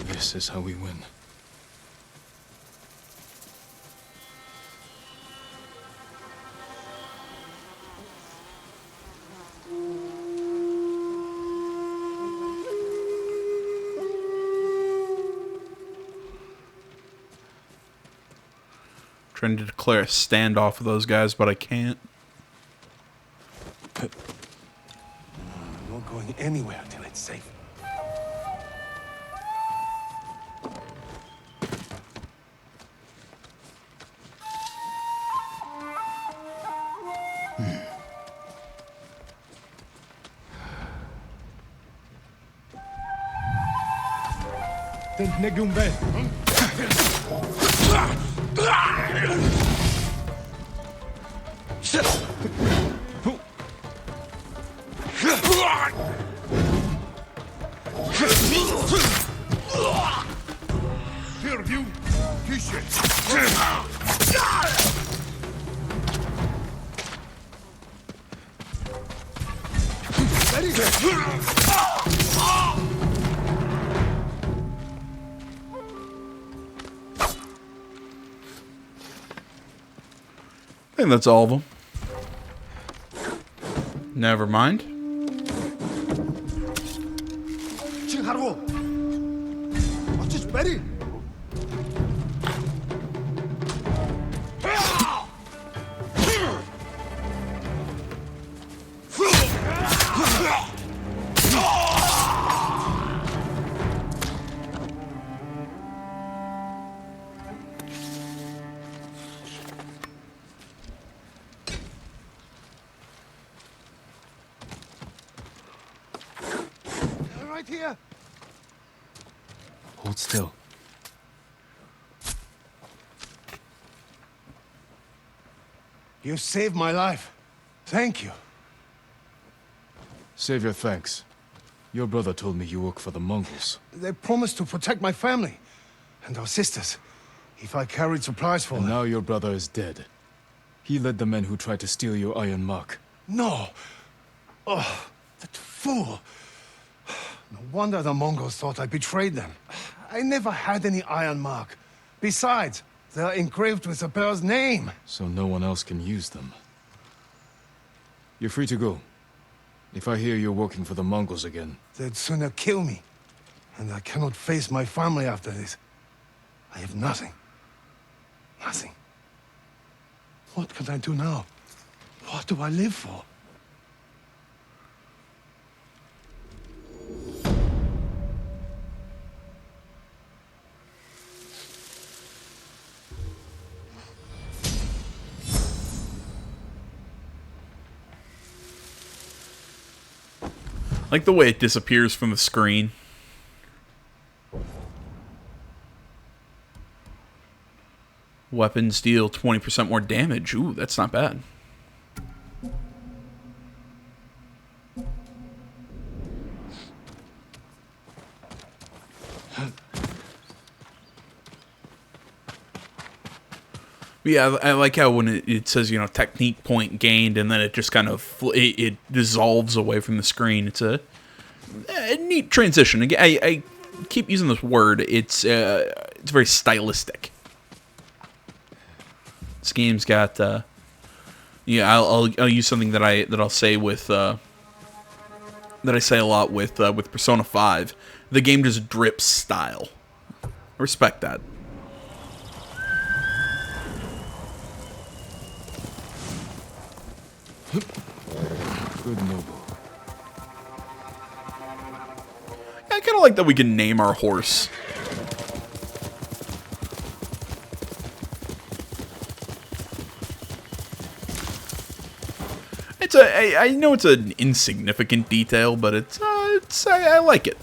This is how we win. Trying to declare a standoff with those guys, but I can't. I'm not going anywhere until it's safe. I think that's all of them. Never mind. Right here. Hold still. You saved my life. Thank you. Save your thanks. Your brother told me you work for the Mongols. They promised to protect my family and our sisters if I carried supplies for And them. now your brother is dead. He led the men who tried to steal your iron mark. No. Oh, that fool. No wonder the Mongols thought I betrayed them. I never had any iron mark. Besides, they are engraved with the bear's name. So no one else can use them. You're free to go. If I hear you're working for the Mongols again... They'd sooner kill me. And I cannot face my family after this. I have nothing. Nothing. What can I do now? What do I live for? I like the way it disappears from the screen. Weapons deal 20% more damage. Ooh, that's not bad. Yeah, I like how when it says, you know, technique point gained, and then it just kind of it dissolves away from the screen. It's a neat transition. Again, I keep using this word. It's very stylistic. This game's got yeah. I'll use something that I'll say with that I say a lot with Persona 5. The game just drips style. I respect that. Good noble. I kind of like that we can name our horse. I know it's an insignificant detail, but I like it.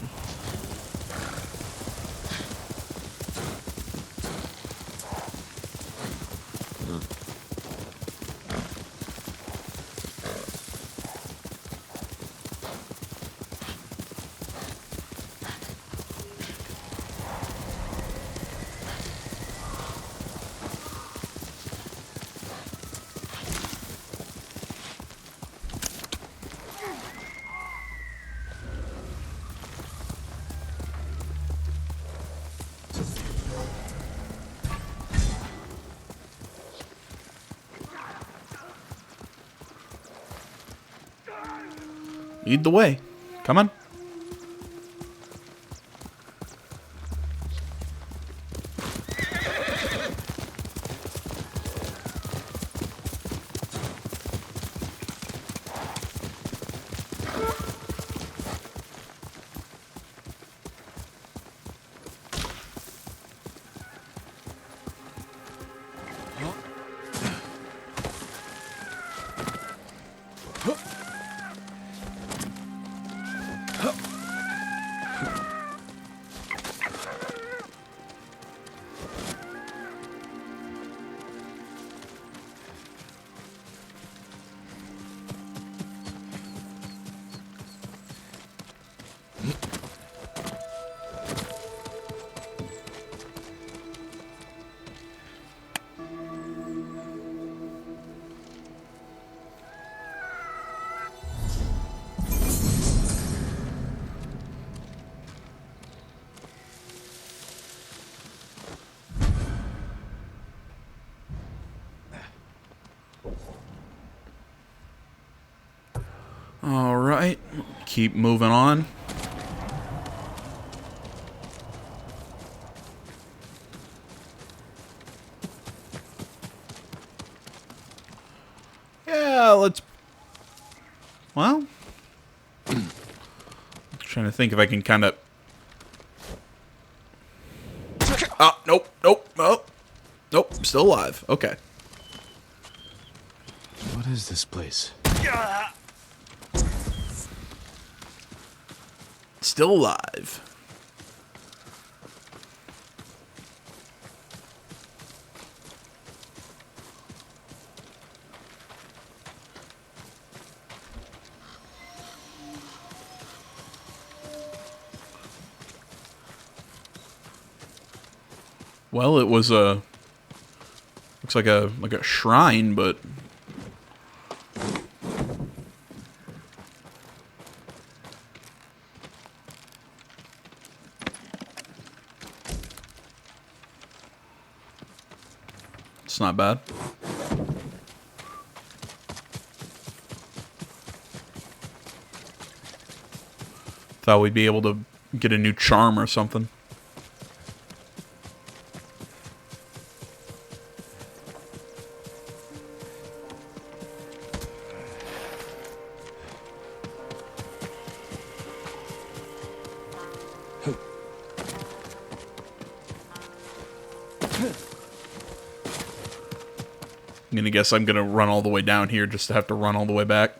Lead the way. Come on. All right, keep moving on. Yeah, let's... Well... I'm trying to think if I can kind of... Oh, nope, nope, nope. Nope, still alive. Okay. What is this place? Still alive. Well, it was a... Looks like a shrine, but... It's not bad. Thought we'd be able to get a new charm or something. I'm gonna guess I'm gonna run all the way down here just to have to run all the way back.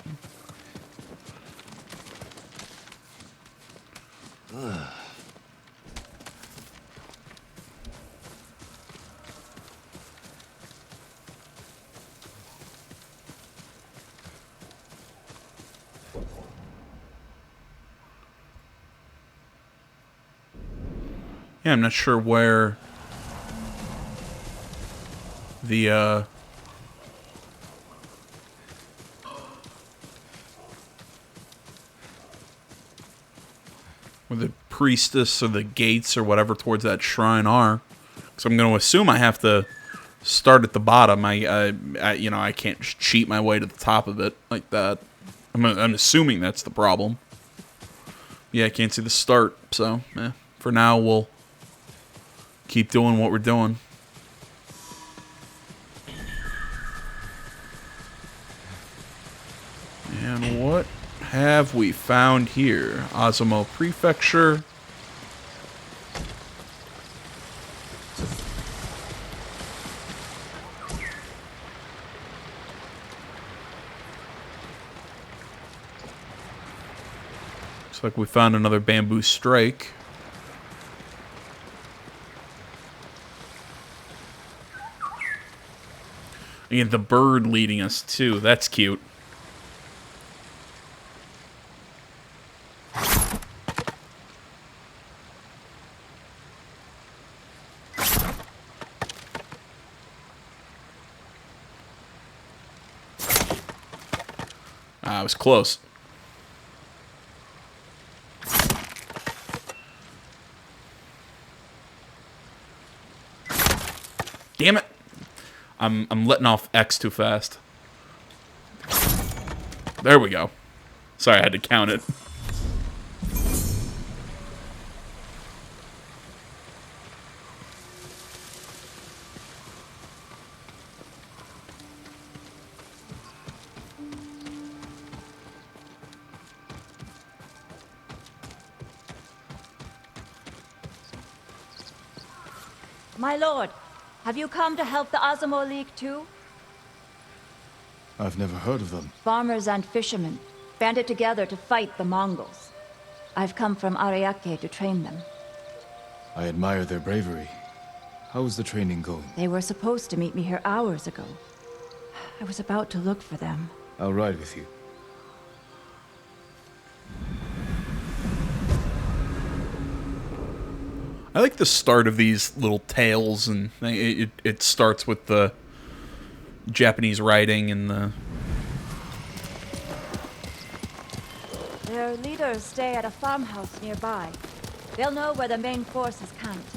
Yeah, I'm not sure where the where the priestess or the gates or whatever towards that shrine are. So I'm going to assume I have to start at the bottom. You know, I can't just cheat my way to the top of it like that. I'm assuming that's the problem. Yeah, I can't see the start, so for now we'll keep doing what we're doing. And what have we found here? Azumo Prefecture. Looks like we found another bamboo strike. And the bird leading us too. That's cute. I was close. Damn it. I'm letting off X too fast. There we go. Sorry, I had to count it. My lord, have you come to help the Azamo League too? I've never heard of them. Farmers and fishermen banded together to fight the Mongols. I've come from Ariake to train them. I admire their bravery. How is the training going? They were supposed to meet me here hours ago. I was about to look for them. I'll ride with you. I like the start of these little tales, and it starts with the Japanese writing and the... Their leaders stay at a farmhouse nearby. They'll know where the main force is camped.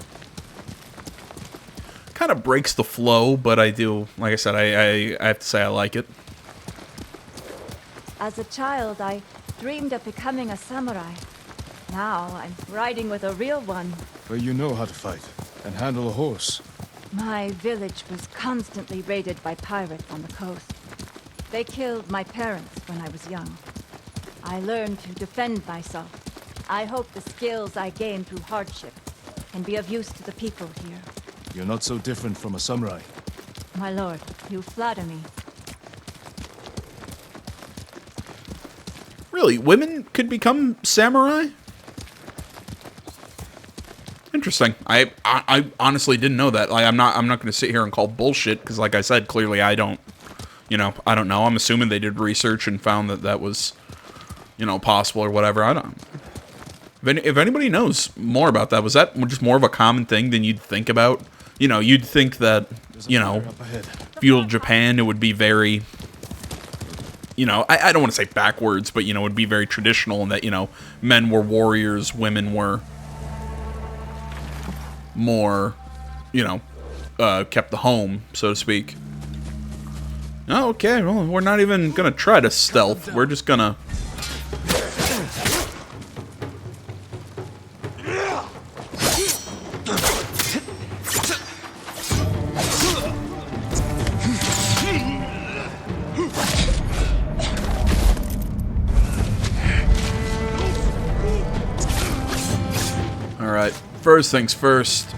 Kind of breaks the flow, but I do, like I said, I have to say I like it. As a child, I dreamed of becoming a samurai. Now, I'm riding with a real one. But you know how to fight, and handle a horse. My village was constantly raided by pirates on the coast. They killed my parents when I was young. I learned to defend myself. I hope the skills I gained through hardship can be of use to the people here. You're not so different from a samurai. My lord, you flatter me. Really, women could become samurai? Interesting. I honestly didn't know that. Like, I'm not going to sit here and call bullshit because, like I said, clearly I don't. You know, I don't know. I'm assuming they did research and found that that was, you know, possible or whatever. I don't. If anybody knows more about that, was that just more of a common thing than you'd think about? You know, you'd think that, you know, feudal Japan, it would be very, you know, I don't want to say backwards, but, you know, it would be very traditional in that, you know, men were warriors, women were more, you know, kept the home, so to speak. Oh, okay, well, we're not even gonna try to stealth. We're just gonna... Alright, first things first.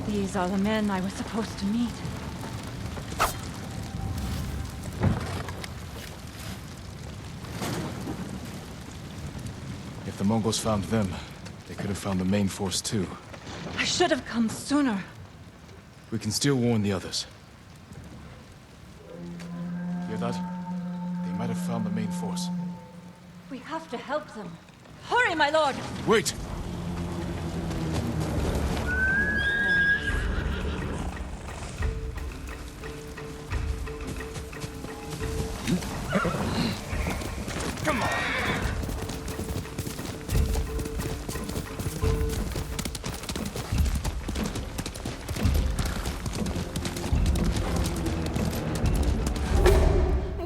These are the men I was supposed to meet. If the Mongols found them, they could have found the main force too. I should have come sooner. We can still warn the others. Hear that? They might have found the main force. We have to help them. Hurry, my lord! Wait! Come on!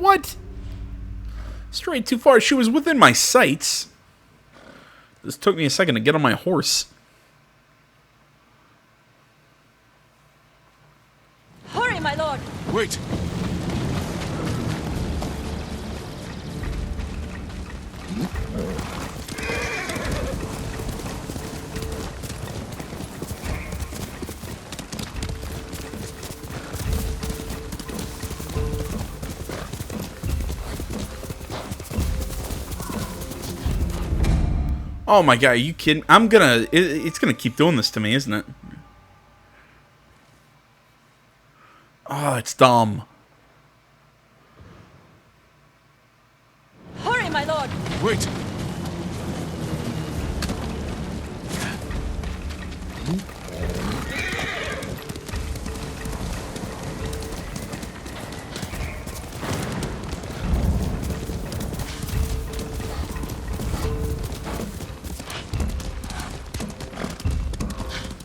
What? Strayed too far. She was within my sights. This took me a second to get on my horse. Wait! Oh my god, are you kidding? It's gonna keep doing this to me, isn't it? Oh, it's dumb. Hurry, my lord! Wait!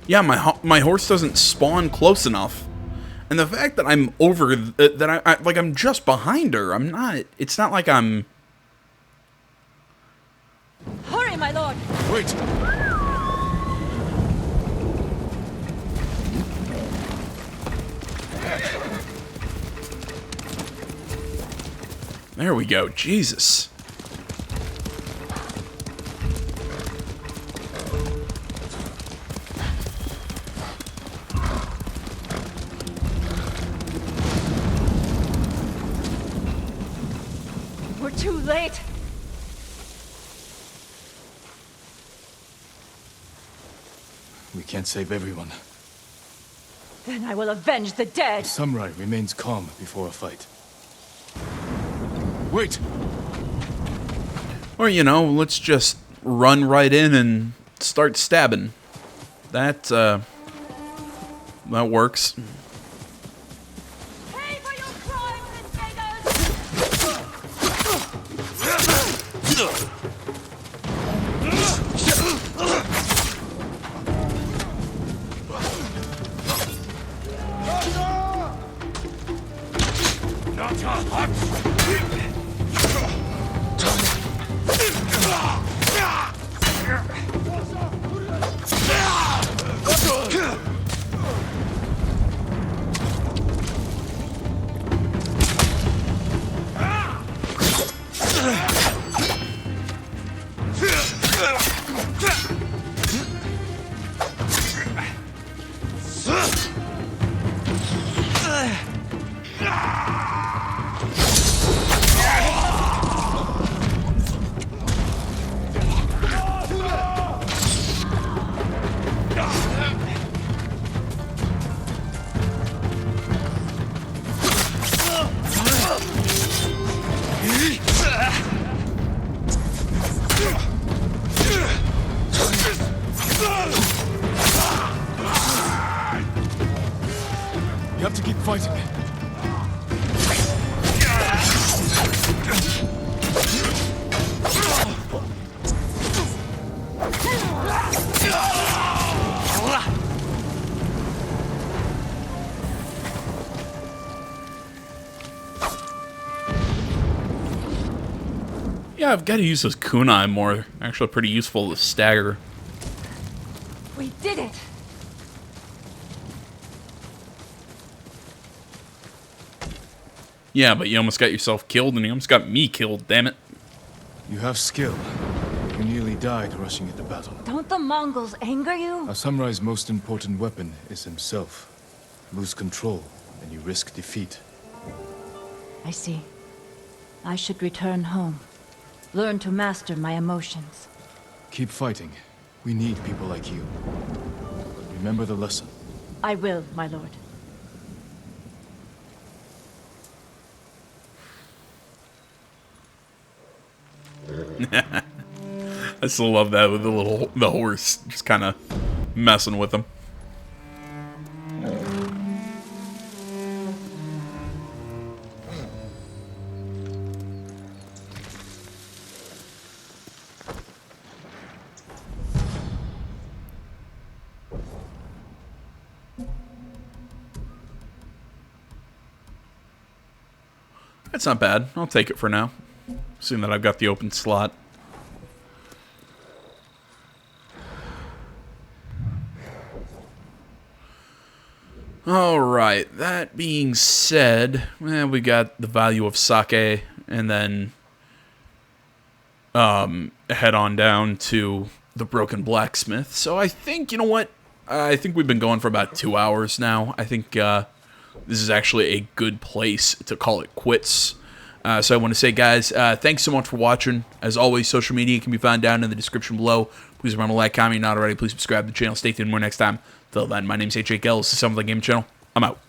Yeah, my horse doesn't spawn close enough. And the fact that I'm over, that I'm just behind her, I'm not, it's not like I'm... Hurry, my lord! Wait! There we go, Jesus. We're too late! We can't save everyone. Then I will avenge the dead! The samurai remains calm before a fight. Wait! Or, you know, let's just run right in and start stabbing. That works. Pay for your crimes, You have to keep fighting. Yeah, I've got to use those kunai more. Actually, pretty useful to stagger. We did it! Yeah, but you almost got yourself killed, and you almost got me killed, damn it. You have skill. You nearly died rushing into battle. Don't the Mongols anger you? A samurai's most important weapon is himself. Lose control, and you risk defeat. I see. I should return home. Learn to master my emotions. Keep fighting. We need people like you. Remember the lesson. I will, my lord. I still love that with the horse just kind of messing with him. That's not bad. I'll take it for now. Seeing that I've got the open slot. Alright, that being said, we got the value of sake, and then head on down to the Broken Blacksmith. So I think, you know what? I think we've been going for about 2 hours now. I think this is actually a good place to call it quits. So I want to say, guys, thanks so much for watching. As always, social media can be found down in the description below. Please remember to like, comment, not already. Please subscribe to the channel. Stay tuned more next time. Till then, my name's HHL. This is Something Game Channel. I'm out.